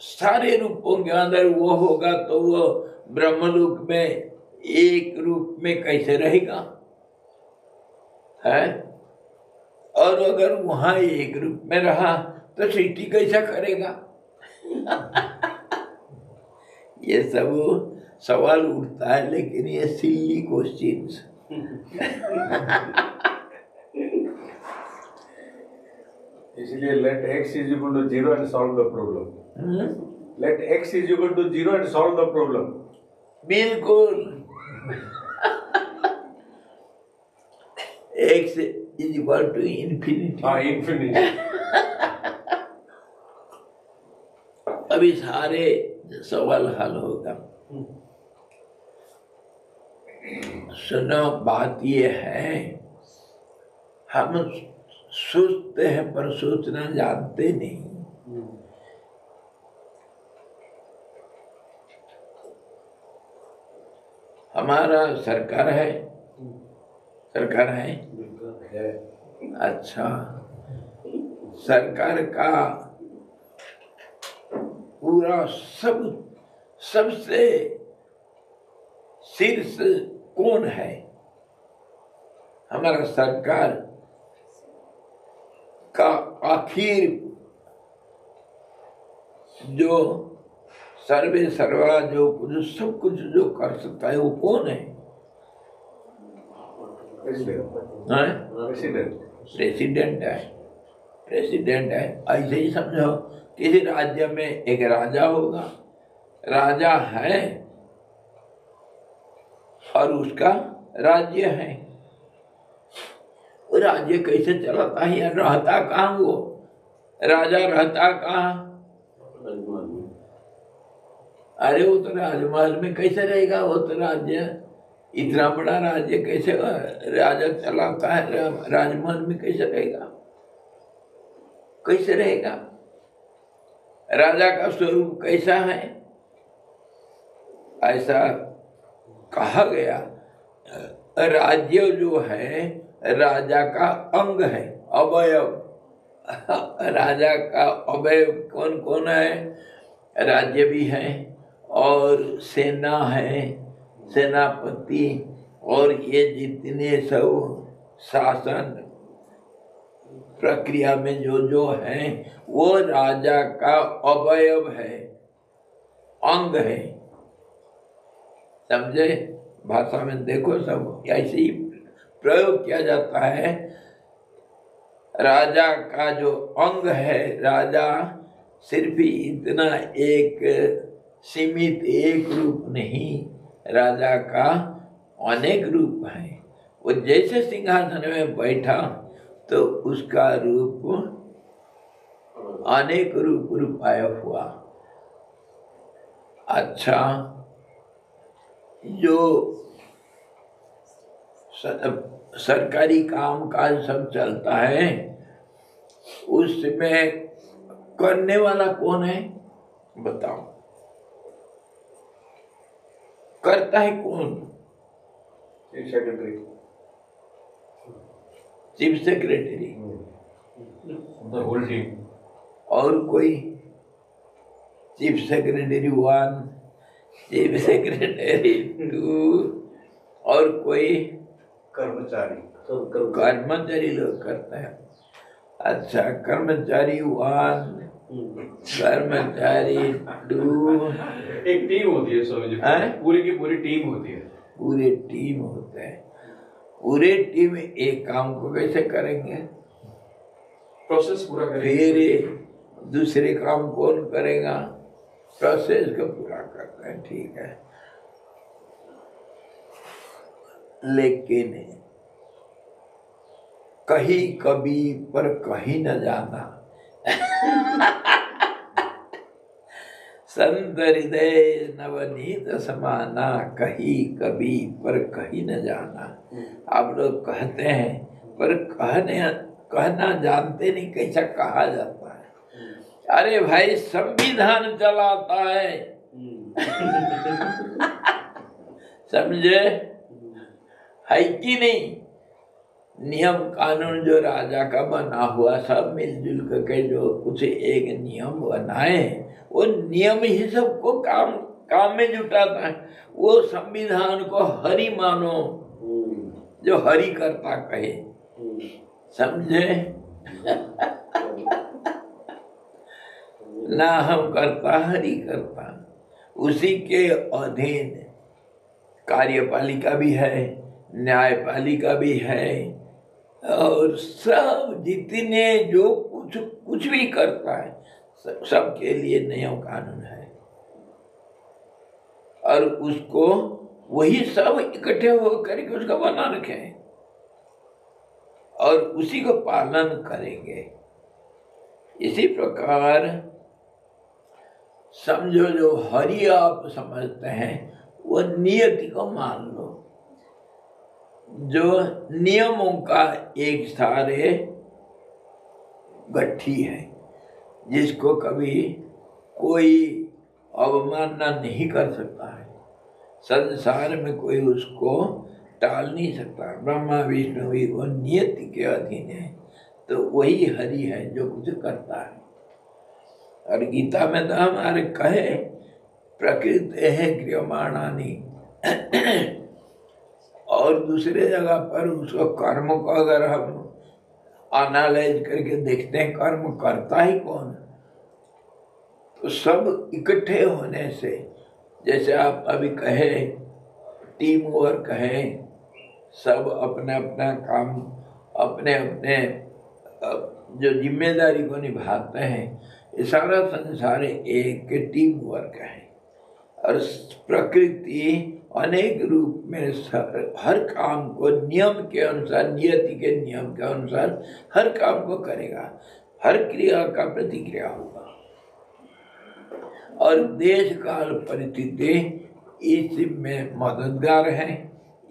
सारे रूपों के अंदर वो होगा, तो वो ब्रह्मलोक में एक रूप में कैसे रहेगा है? और अगर वहां एक रूप में रहा तो सृष्टि कैसा करेगा? ये सब सवाल उठता है, लेकिन ये सिली क्वेश्चंस। इसलिए let x is equal to 0 and solve the problem. Let x is equal to 0 and solve the problem. बिल्कुल। x is equal to infinity। हाँ, infinity। अभी सारे सवाल हल होगा। सुनो, बात ये है, हम सोचते हैं पर सोचना जानते नहीं। हमारा सरकार है, सरकार है। है। अच्छा, सरकार का पूरा सबसे शीर्ष कौन है? हमारा सरकार का आखिर जो सर्वे सर्वा जो कुछ सब कुछ जो कर सकता है वो कौन है? प्रेसिडेंट है। प्रेसिडेंट है। ऐसे ही समझो, किसी राज्य में एक राजा होगा, राजा है और उसका राज्य है। वो राज्य कैसे चलाता है या रहता कहाँ? वो राजा रहता कहाँ? अरे वो तो राजमहल में कैसे रहेगा? वो तो राज्य, इतना बड़ा राज्य कैसे राजा चलाता है? राजमहल में कैसे रहेगा? कैसे रहेगा? राजा का स्वरूप कैसा है? ऐसा कहा गया, राज्य जो है राजा का अंग है, अवयव। राजा का अवयव कौन कौन है? राज्य भी है और सेना है, सेनापति, और ये जितने सब शासन प्रक्रिया में जो है वो राजा का अवयव है, अंग है। समझे? भाषा में देखो सब ऐसे ही प्रयोग किया जाता है। राजा का जो अंग है, राजा सिर्फ इतना एक सीमित एक रूप नहीं, राजा का अनेक रूप है। वो जैसे सिंहासन में बैठा तो उसका रूप अनेक रूपाय हुआ। अच्छा, जो सरकारी काम काज सब चलता है उसमें करने वाला कौन है? बताओ, करता है कौन? Chief secretary. Chief secretary, the whole team. और कोई? चीफ सेक्रेटरी 1, चीफ सेक्रेटरी 2, और कोई? कर्मचारी। कर्मचारी लोग करते हैं। अच्छा, कर्मचारी 1, कर्मचारी 2, एक टीम होती है स्वामी जी, पूरी की पूरी टीम होती है। पूरे टीम होते हैं। पूरे टीम एक काम को कैसे करेंगे? प्रोसेस पूरा करेंगे। फिर दूसरे काम कौन करेगा? प्रोसेस को पूरा करते हैं, ठीक है। लेकिन कहीं कभी पर कहीं न जाना। संत हृदय नवनीत समाना, कहीं कभी पर कहीं न जाना। आप लोग कहते हैं पर कहना जानते नहीं कैसा कहा जाता है। अरे भाई, संविधान चलाता है। समझे? है कि नहीं? नियम कानून जो राजा का बना हुआ, सब मिलजुल करके जो कुछ एक नियम बनाए, वो नियम ही सबको काम में जुटाता है। वो संविधान को हरि मानो, जो हरि करता कहे। समझे? ना हम करता, हरि करता। उसी के अधीन कार्यपालिका भी है, न्यायपालिका भी है, और सब जितने जो कुछ भी करता है सबके लिए नियम कानून है। और उसको वही सब इकट्ठे होकर के उसका बना रखे हैं और उसी को पालन करेंगे। इसी प्रकार समझो, जो हरि आप समझते हैं वो नियति को मान लो, जो नियमों का एक सारे गट्ठी है, जिसको कभी कोई अवमानना नहीं कर सकता है। संसार में कोई उसको टाल नहीं सकता। ब्रह्मा विष्णु भी वो नियति के अधीन है, तो वही हरि है जो कुछ करता है। और गीता में तो हमारे कहे प्रकृति है क्रियमाणानि, और दूसरे जगह पर उसको कर्म को अगर हम एनालाइज करके देखते हैं कर्म करता ही कौन, तो सब इकट्ठे होने से, जैसे आप अभी कहे टीम वर्क है, सब अपना अपना काम अपने अपने जो जिम्मेदारी को निभाते हैं, ये सारा संसार एक टीम वर्क है। और प्रकृति अनेक रूप में हर काम को नियम के अनुसार, नियति के नियम के अनुसार हर काम को करेगा, हर क्रिया का प्रतिक्रिया होगा। और देश काल परिस्थिति इस में मददगार है।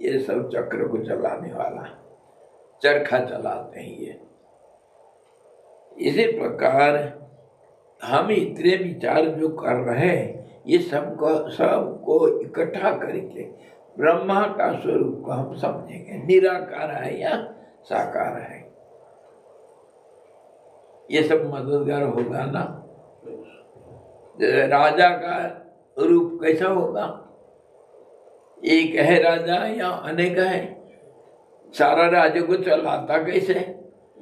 ये सब चक्र को चलाने वाला चरखा चलाते हैं ये। इसी प्रकार हम इतने विचार जो कर रहे हैं, ये सबको इकट्ठा करके ब्रह्मा का स्वरूप को हम समझेंगे, निराकार है या साकार है। ये सब मददगार होगा ना। राजा का रूप कैसा होगा? एक है राजा या अनेक है? सारा राज्य को चलाता कैसे?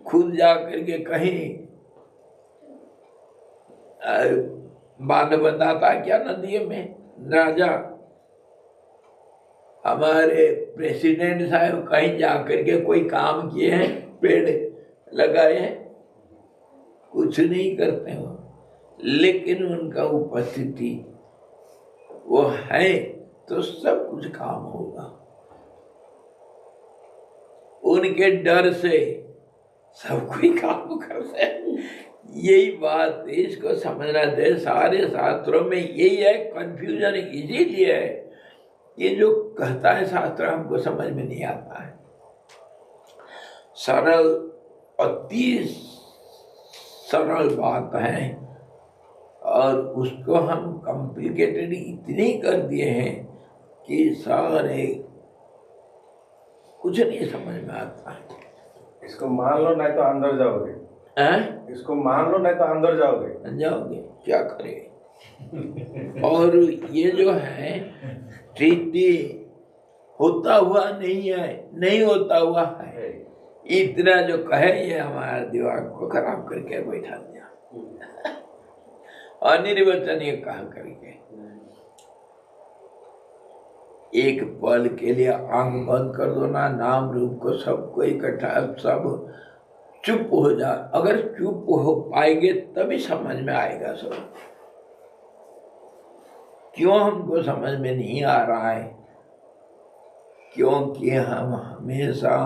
खुद जा करके कहीं बांध बंधाता क्या नदी में राजा? हमारे प्रेसिडेंट साहब कहीं जा करके कोई काम किए हैं, पेड़ लगाए हैं? कुछ नहीं करते हो, लेकिन उनका उपस्थिति वो है तो सब कुछ काम होगा। उनके डर से सब कोई काम करते हैं। यही बात इसको समझना चाहिए। सारे शास्त्रों में यही है, कंफ्यूजन इसीलिए है कि जो कहता है शास्त्र हमको समझ में नहीं आता है। सरल, अति सरल बात है और उसको हम कॉम्प्लिकेटेड इतने कर दिए हैं कि सारे कुछ नहीं समझ में आता है। इसको मान लो नहीं तो अंदर जाओगे। इसको मान लो नहीं तो अंदर जाओगे। क्या करें? और ये जो है ट्रीटी होता हुआ नहीं होता हुआ है, इतना जो कहे ये हमारा दिमाग को खराब करके बैठा दिया। अनिर्वचनीय कहा करके एक पल के लिए आंख बंद कर दो ना, नाम रूप को सबको इकट्ठा, सब चुप हो जा। अगर चुप हो पाएंगे तभी समझ में आएगा सब। क्यों हमको समझ में नहीं आ रहा है? क्योंकि हम हमेशा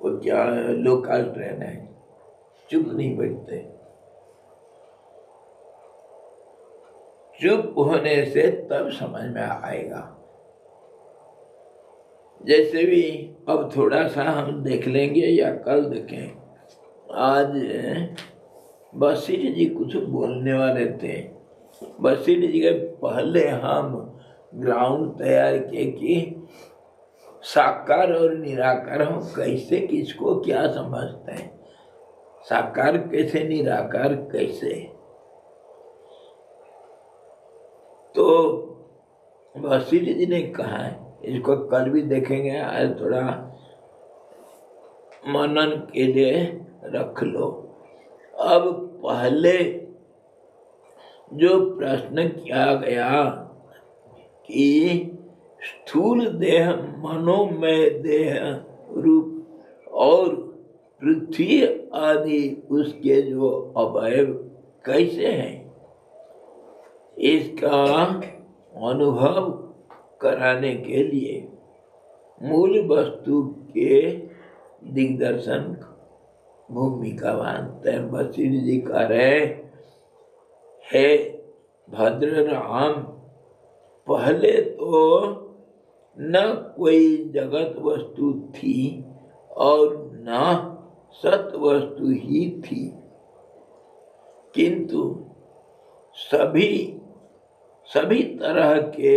वो क्या लोकल ट्रेन है, चुप नहीं बैठते। चुप होने से तब समझ में आएगा। जैसे भी अब थोड़ा सा हम देख लेंगे या कल देखें। आज वशिष्ठ जी कुछ बोलने वाले थे। वशिष्ठ जी के पहले हम ग्राउंड तैयार किए कि साकार और निराकार हम कैसे, किसको क्या समझते हैं, साकार कैसे, निराकार कैसे। तो वशिष्ठ जी ने कहा है, इसको कल भी देखेंगे, आज थोड़ा मनन के लिए रख लो। अब पहले जो प्रश्न किया गया कि स्थूल देह, मनोमय देह रूप और पृथ्वी आदि उसके जो अवयव कैसे हैं, इसका अनुभव कराने के लिए मूल वस्तु के दिग्दर्शन भूमिका मानते हैं। वशिष्ठ जी कह रहे है भद्र राम, पहले तो न कोई जगत वस्तु थी और न सत वस्तु ही थी। किंतु सभी तरह के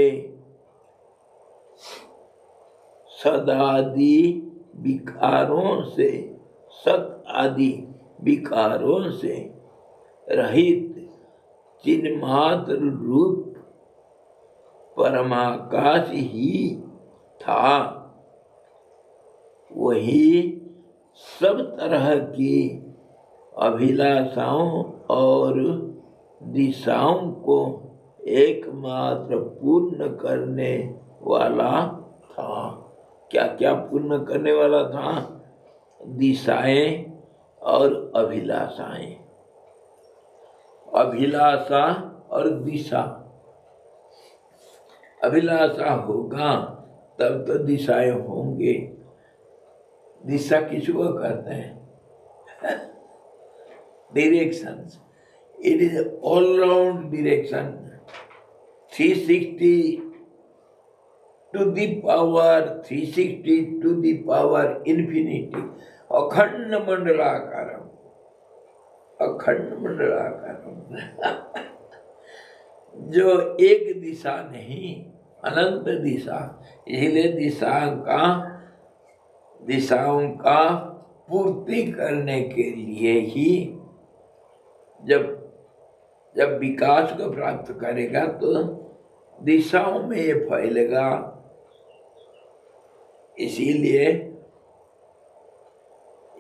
सदादि विकारों से, सत आदि विकारों से रहित चिन्मात्र रूप परमाकाश ही था। वही सब तरह की अभिलाषाओं और दिशाओं को एकमात्र पूर्ण करने वाला था। क्या क्या पूर्ण करने वाला था? दिशाएं और अभिलाषाएं। अभिलाषा और दिशा। अभिलाषा होगा तब तो दिशाएं होंगे। दिशा किसको कहते हैं? Directions. It is all round direction. 360 to the power infinity. अखंड मंडलाकारम, अखंड मंडलाकारम। जो एक दिशा नहीं, अनंत दिशा। इसलिए दिशाओं का पूर्ति करने के लिए ही जब विकास को प्राप्त करेगा तो दिशाओं में ये फैलेगा। इसीलिए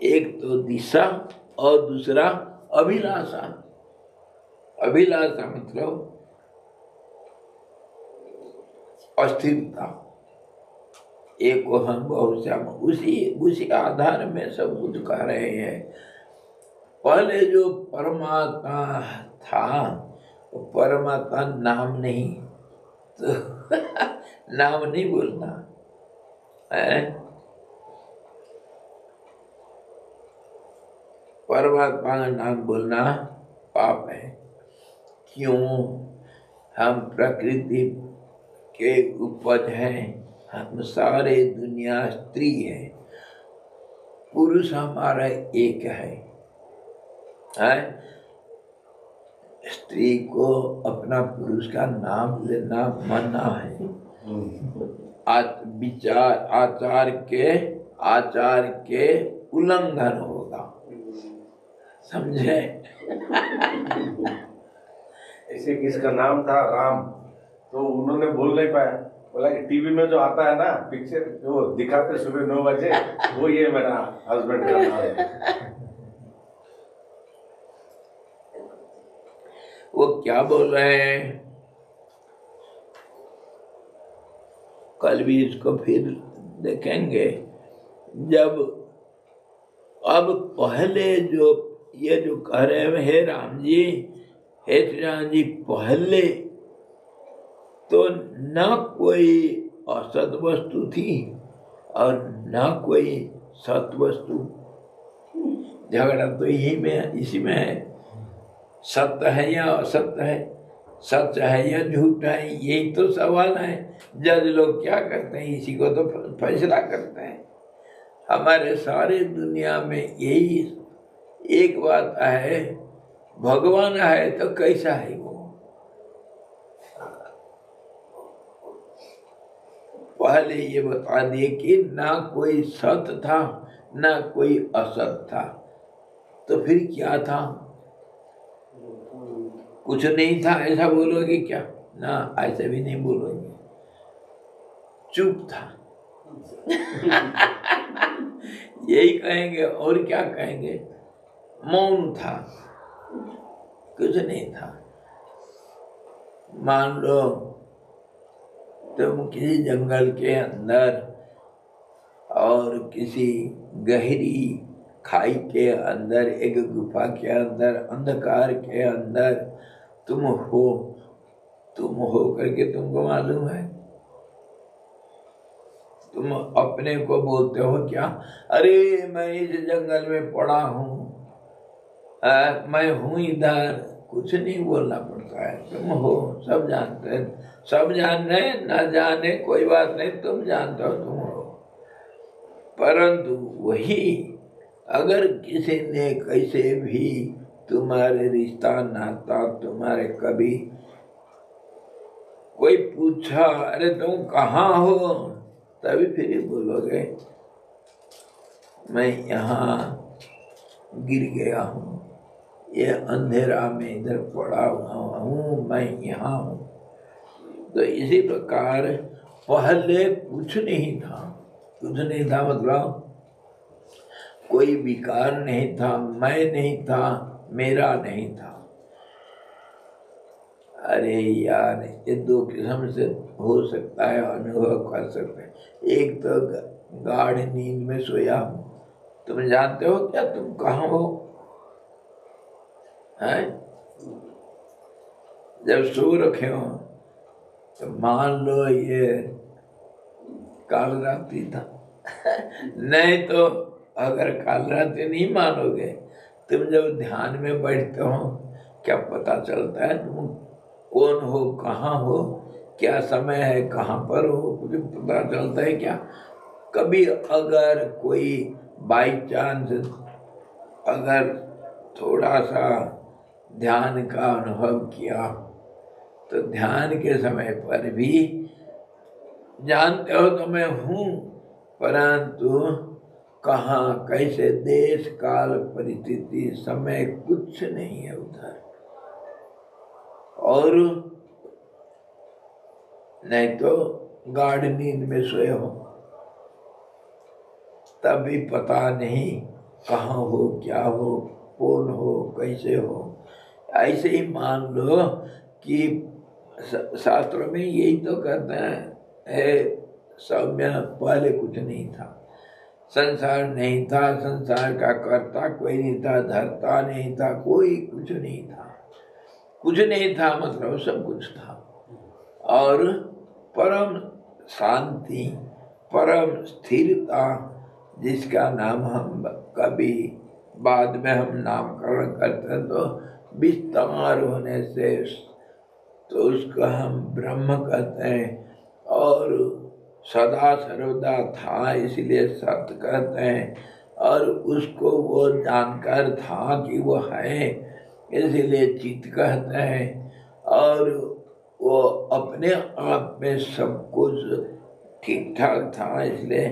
एक तो दिशा और दूसरा अभिलाषा। अभिलाषा मतलब अस्थिरता, एक को हम बहुत श्याम, उसी आधार में सब कुछ कह रहे हैं। पहले जो परमात्मा था वो परमात्मा नाम नहीं, तो नाम नहीं बोलना है। परमात्मा का नाम बोलना पाप है। क्यों? हम प्रकृति के उपज हैं, हम सारे दुनिया स्त्री है, पुरुष हमारा एक है। स्त्री को अपना पुरुष का नाम लेना मना है। आचार के उल्लंघन होगा, समझे? ऐसे किसका नाम था राम, तो उन्होंने बोल नहीं पाया। बोला कि टीवी में जो आता है ना पिक्चर, जो दिखाते सुबह 9 बजे, वो ये मेरा हस्बैंड का नाम है। वो क्या बोल रहे हैं? कल भी इसको फिर देखेंगे। जब अब पहले जो ये जो कह रहे हैं, हे राम जी, हे श्री राम जी, पहले तो न कोई असत वस्तु थी और न कोई सत वस्तु। झगड़ा तो यही में, इसी में है। सत्य है या असत्य है, सच है या झूठ है, यही तो सवाल है। जज लोग क्या करते हैं, इसी को तो फैसला करते हैं। हमारे सारे दुनिया में यही एक बात है, भगवान है तो कैसा है वो? पहले ये बता दिए कि ना कोई सत्य था ना कोई असत था, तो फिर क्या था? कुछ नहीं था ऐसा बोलोगे क्या? ना, ऐसे भी नहीं बोलोगे। चुप था। यही कहेंगे, और क्या कहेंगे? मौन था, कुछ नहीं था। मान लो तुम किसी जंगल के अंदर और किसी गहरी खाई के अंदर, एक गुफा के अंदर, अंधकार के अंदर तुम हो करके तुमको मालूम है? तुम अपने को बोलते हो क्या? अरे मैं इस जंगल में पड़ा हूँ, मैं हूँ इधर। कुछ नहीं बोलना पड़ता है, तुम हो, सब जानते हैं। सब जाने न जाने कोई बात नहीं, तुम जानते हो तुम हो। परंतु वही अगर किसी ने कैसे भी तुम्हारे रिश्ता नाता, तुम्हारे कभी कोई पूछा अरे तुम कहाँ हो, तभी फिर बोलोगे मैं यहाँ गिर गया हूँ, ये अंधेरा में इधर पड़ा हुआ हूँ, मैं यहाँ हूँ। तो इसी प्रकार पहले कुछ नहीं था, कुछ नहीं था मतलब कोई विकार नहीं था, मैं नहीं था, मेरा नहीं था। अरे यार ये दो किस्म से हो सकता है, अनुभव कर सकते हैं। एक तो गाढ़ नींद में सोया हूँ, तुम जानते हो क्या तुम कहाँ हो? हैं? जब सो रखे हो तो मान लो ये काल रात्रि था नहीं तो अगर काल रात्रि नहीं मानोगे, तुम जब ध्यान में बैठते हो क्या पता चलता है तुम कौन हो, कहाँ हो, क्या समय है, कहाँ पर हो, कुछ पता चलता है क्या? कभी अगर कोई बाई चांस अगर थोड़ा सा ध्यान का अनुभव किया तो ध्यान के समय पर भी जानते हो तो मैं हूँ, परंतु कहाँ कैसे देश काल परिस्थिति समय कुछ नहीं है उधर। और नहीं तो गाढ़ नींद में सोए हो तब भी पता नहीं कहाँ हो, क्या हो, कौन हो, कैसे हो। ऐसे ही मान लो कि शास्त्रों में यही तो कहते हैं सौम्य पहले कुछ नहीं था, संसार नहीं था, संसार का कर्ता कोई नहीं था, धर्ता नहीं था, कोई कुछ नहीं था। कुछ नहीं था मतलब सब कुछ था। और परम शांति, परम स्थिरता, जिसका नाम हम कभी बाद में हम नामकरण करते हैं तो विस्तार होने से तो उसको हम ब्रह्म कहते हैं, और सदा सर्वदा था इसलिए सत्य कहते हैं, और उसको वो जानकर था कि वो है इसलिए चित्त कहते हैं, और वो अपने आप में सब कुछ ठीक ठाक था इसलिए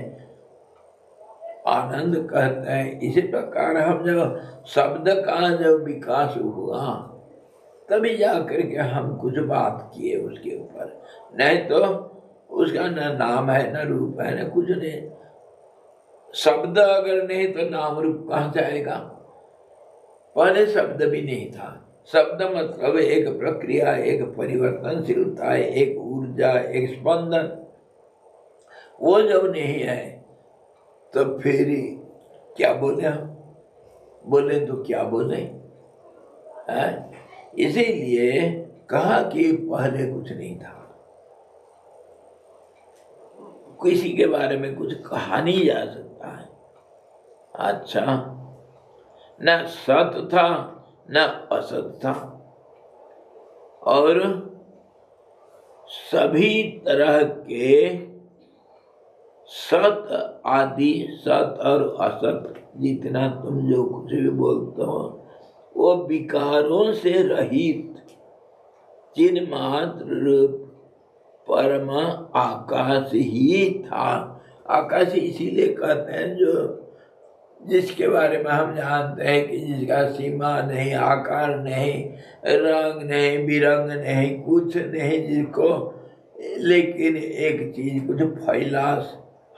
आनंद कहते हैं। इसी प्रकार हम जब शब्द का जब विकास हुआ तभी जाकर के हम कुछ बात किए उसके ऊपर, नहीं तो उसका न नाम है न रूप है न कुछ नहीं। शब्द अगर नहीं तो नाम रूप कहाँ जाएगा? पहले शब्द भी नहीं था। शब्द मतलब एक प्रक्रिया, एक परिवर्तनशीलता, एक ऊर्जा, एक स्पंदन। वो जब नहीं है तो फिर क्या बोले हम? बोले तो क्या बोले है? इसीलिए कहा कि पहले कुछ नहीं था, किसी के बारे में कुछ कहा नहीं जा सकता है। अच्छा, न सत था न असत था, और सभी तरह के सत आदि, सत और असत जितना तुम जो कुछ भी बोलते हो वो विकारों से रहित चिन्मात्र रूप परम आकाश ही था। आकाश इसीलिए कहते हैं जो जिसके बारे में हम जानते हैं कि जिसका सीमा नहीं, आकार नहीं, रंग नहीं, बिरंग नहीं, कुछ नहीं जिसको, लेकिन एक चीज कुछ फैला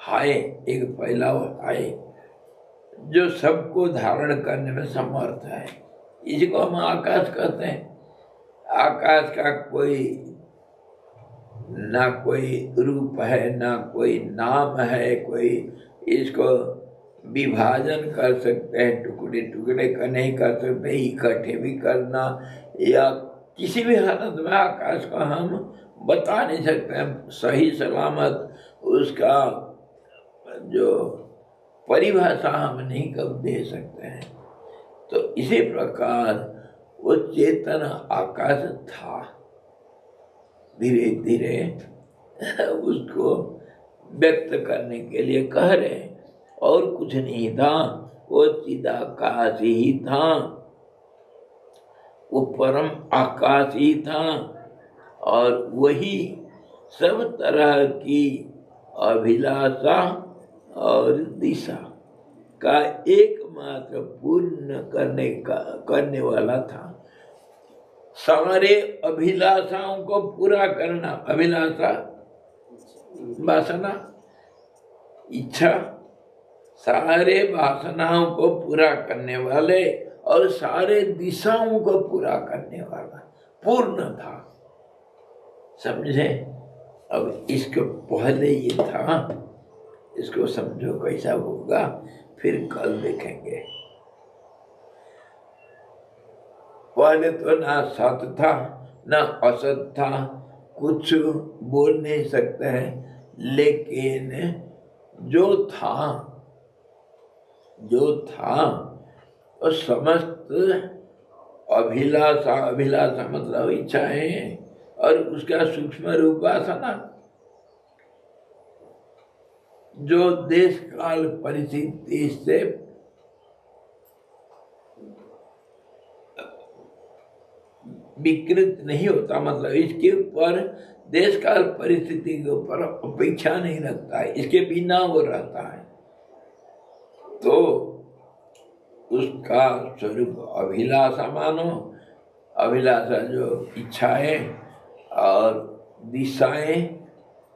है, एक फैलाव है जो सबको धारण करने में समर्थ है, इसको हम आकाश कहते हैं। आकाश का कोई ना कोई रूप है, ना कोई नाम है, कोई इसको विभाजन कर सकते हैं, टुकड़े टुकड़े का नहीं कर सकते, इकट्ठे भी करना या किसी भी हालत में आकाश को हम बता नहीं सकते हैं सही सलामत, उसका जो परिभाषा हम नहीं कब दे सकते हैं। तो इसी प्रकार वो चेतन आकाश था, धीरे धीरे उसको व्यक्त करने के लिए कह रहे, और कुछ नहीं था, वो चिदाकाश ही था। वो परम आकाश ही था और वही सब तरह की अभिलाषा और दिशा का एकमात्र पूर्ण करने वाला था। सारे अभिलाषाओं को पूरा करना, अभिलाषा वासना इच्छा, सारे वासनाओं को पूरा करने वाले और सारे दिशाओं को पूरा करने वाला पूर्ण था। समझे? अब इसके पहले ये था, इसको समझो कैसा होगा, फिर कल देखेंगे। पहले तो ना सत था ना असत था, कुछ बोल नहीं सकते हैं, लेकिन जो था वो समस्त अभिलाषा मतलब इच्छाएं और उसका सूक्ष्म रूप वासना, जो देश काल परिस्थिति से विकृत नहीं होता, मतलब इसके ऊपर देश काल परिस्थिति के ऊपर अपेक्षा नहीं रखता है, इसके बिना वो रहता है। तो उसका स्वरूप अभिलाषा मानो, अभिलाषा जो इच्छाएं और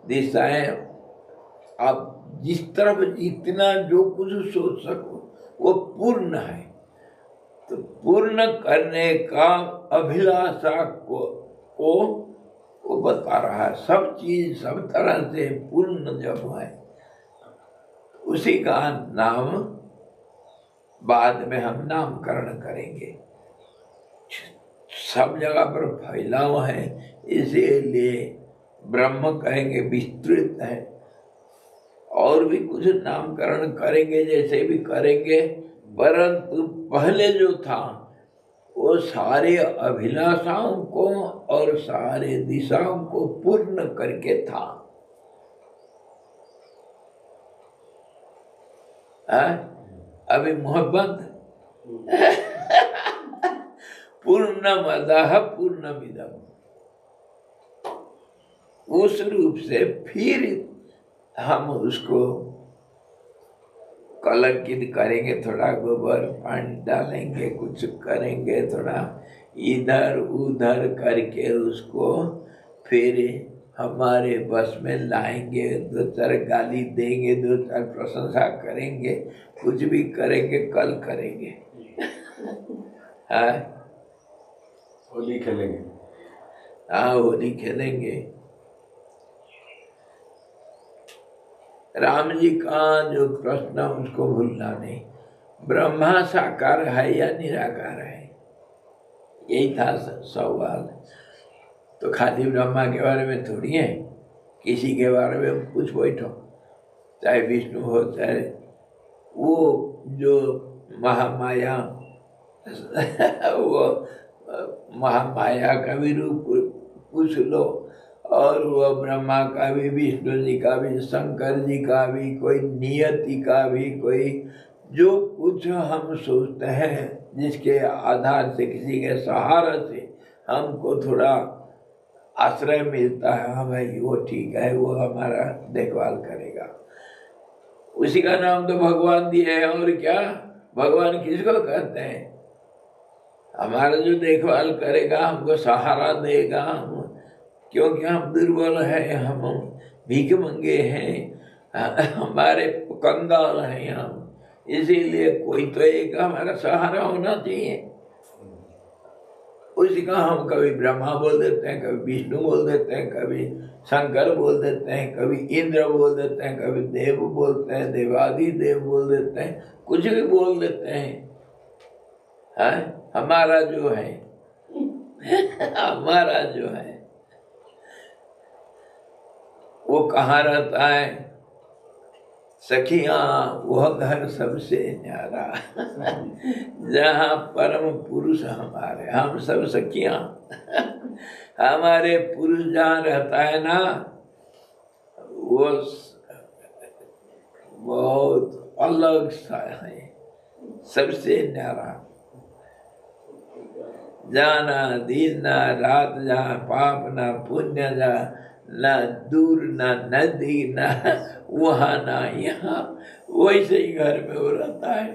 दिशाएं आप जिस तरफ जितना जो कुछ सोच सको वो पूर्ण है। तो पूर्ण करने का अभिलाषा को बता रहा है। सब चीज सब तरह से पूर्ण जब है, उसी का नाम बाद में हम नामकरण करेंगे। सब जगह पर फैला हुआ है, इसीलिए ब्रह्म कहेंगे, विस्तृत है। और भी कुछ नामकरण करेंगे, जैसे भी करेंगे, परंतु पहले जो था वो सारे अभिलाषाओं को और सारे दिशाओं को पूर्ण करके था। अभी मोहब्बत पूर्णमदः पूर्णमिदम्, उस रूप से फिर हम उसको कलंकित करेंगे, थोड़ा गोबर पानी डालेंगे, कुछ करेंगे, थोड़ा इधर उधर करके उसको फिर हमारे बस में लाएंगे, दो चार गाली देंगे, दो चार प्रशंसा करेंगे, कुछ भी करेंगे, कल करेंगे। हाँ, होली खेलेंगे। हाँ, होली खेलेंगे। राम जी का जो प्रश्न उसको भूलना नहीं, ब्रह्मा साकार है या निराकार है, यही था सवाल। तो खाली ब्रह्मा के बारे में थोड़ी है, किसी के बारे में पूछ बैठो, चाहे विष्णु हो, चाहे वो जो महामाया वो महामाया का भी रूप पूछ लो, और वो ब्रह्मा का भी, विष्णु जी का भी, शंकर जी का भी, कोई नियति का भी, कोई जो कुछ हम सोचते हैं, जिसके आधार से, किसी के सहारा से हमको थोड़ा आश्रय मिलता है, हाँ भाई वो ठीक है, वो हमारा देखभाल करेगा, उसी का नाम तो भगवान दिया है। और क्या, भगवान किसको कहते हैं? हमारा जो देखभाल करेगा, हमको सहारा देगा, क्योंकि हम दुर्बल हैं, हम भीख मंगे हैं, हमारे कंगाल हैं हम, इसीलिए कोई तो एक हमारा सहारा होना चाहिए। उसी का हम कभी ब्रह्मा बोल देते हैं, कभी विष्णु बोल देते हैं, कभी शंकर बोल देते हैं, कभी इंद्र बोल देते हैं, कभी देव बोलते हैं, देवादि देव बोल देते हैं, कुछ भी बोल देते हैं। हमारा जो है हमारा जो है वो कहाँ रहता है? सखियां वह घर सबसे न्यारा जहाँ परम पुरुष हमारे, हम सब सखियां हमारे पुरुष जहाँ रहता है ना, वो बहुत अलग सा है, सबसे न्यारा। जाना दिन ना रात, जहाँ पाप ना पुण्य, जहाँ ना दूर ना नदी, ना वहाँ ना यहाँ, वैसे ही घर में वो रहता है।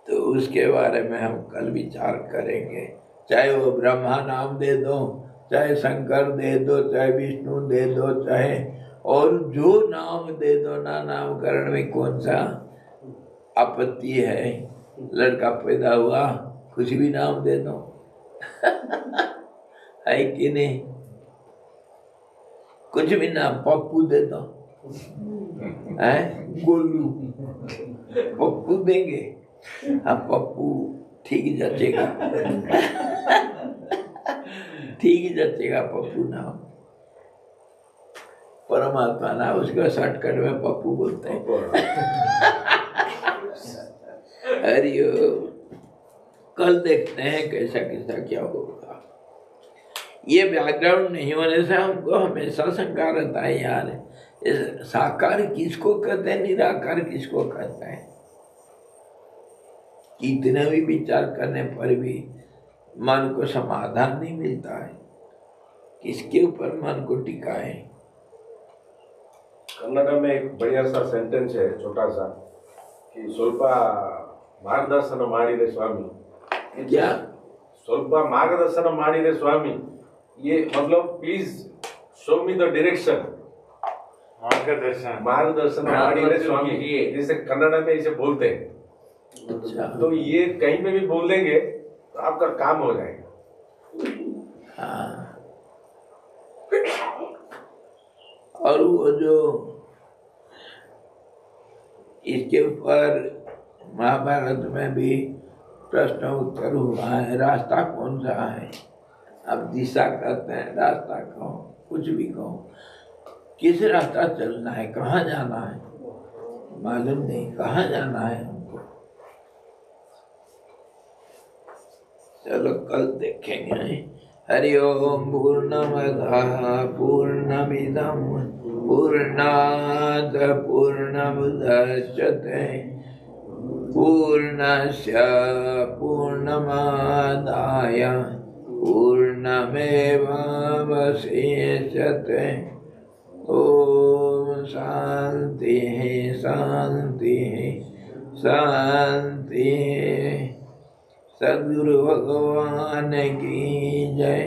तो उसके बारे में हम कल विचार करेंगे। चाहे वो ब्रह्मा नाम दे दो, चाहे शंकर दे दो, चाहे विष्णु दे दो, चाहे और जो नाम दे दो ना, नामकरण में कौन सा आपत्ति है? लड़का पैदा हुआ, कुछ भी नाम दे दो है कि नहीं? कुछ भी नाम, पप्पू दे दो, है गोलू, पप्पू देंगे। हाँ पप्पू ठीक जचेगा ठीक जचेगा पप्पू नाम। परमात्मा ना उसको शॉर्टकट में पप्पू बोलते हैं। हरिओम। कल देखते हैं कैसा कैसा क्या होगा। ये बैकग्राउंड नहीं होने से हमको हमेशा शंका रहता है, यार साकार किसको कहते हैं, निराकार किसको कहते हैं? कितने भी विचार करने पर भी मन को समाधान नहीं मिलता है। किसके ऊपर मन को टिकाए? कन्नड़ में एक बढ़िया सा सेंटेंस है, छोटा सा, कि स्वल्प मार्गदर्शन माडिरे स्वामी। क्या? स्वल्प मार्गदर्शन माडिरे स्वामी, ये मतलब please show me the direction. मार्गदर्शन माडिरे स्वामी, जैसे कन्नड़ में इसे बोलते हैं। अच्छा। तो ये कहीं पे भी बोल देंगे तो आपका काम हो जाएगा। हाँ। और वो जो इसके ऊपर महाभारत में भी प्रश्न उत्तर हुआ है, रास्ता कौन सा है? अब दिशा कहते हैं, रास्ता कहो, कुछ भी कहो, किस रास्ता चलना है, कहाँ जाना है मालूम नहीं, कहाँ जाना है हमको। चलो कल देखेंगे। हरि ओम। पूर्णमदः पूर्णमिदं पूर्णात् पूर्णमुदच्यते पूर्णस्य पूर्णमादाय पूर्णमेवावशिष्यते। ओम शांति शांति शांति। सद्गुरु भगवान की जय,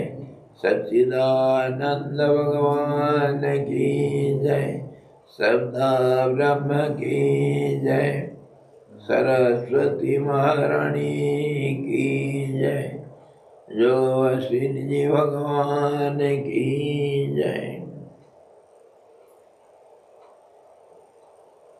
सच्चिदानंद भगवान की जय, सदा ब्रह्म की जय, सरस्वती महारानी की जय, जो अश्विनी जी भगवान की जय।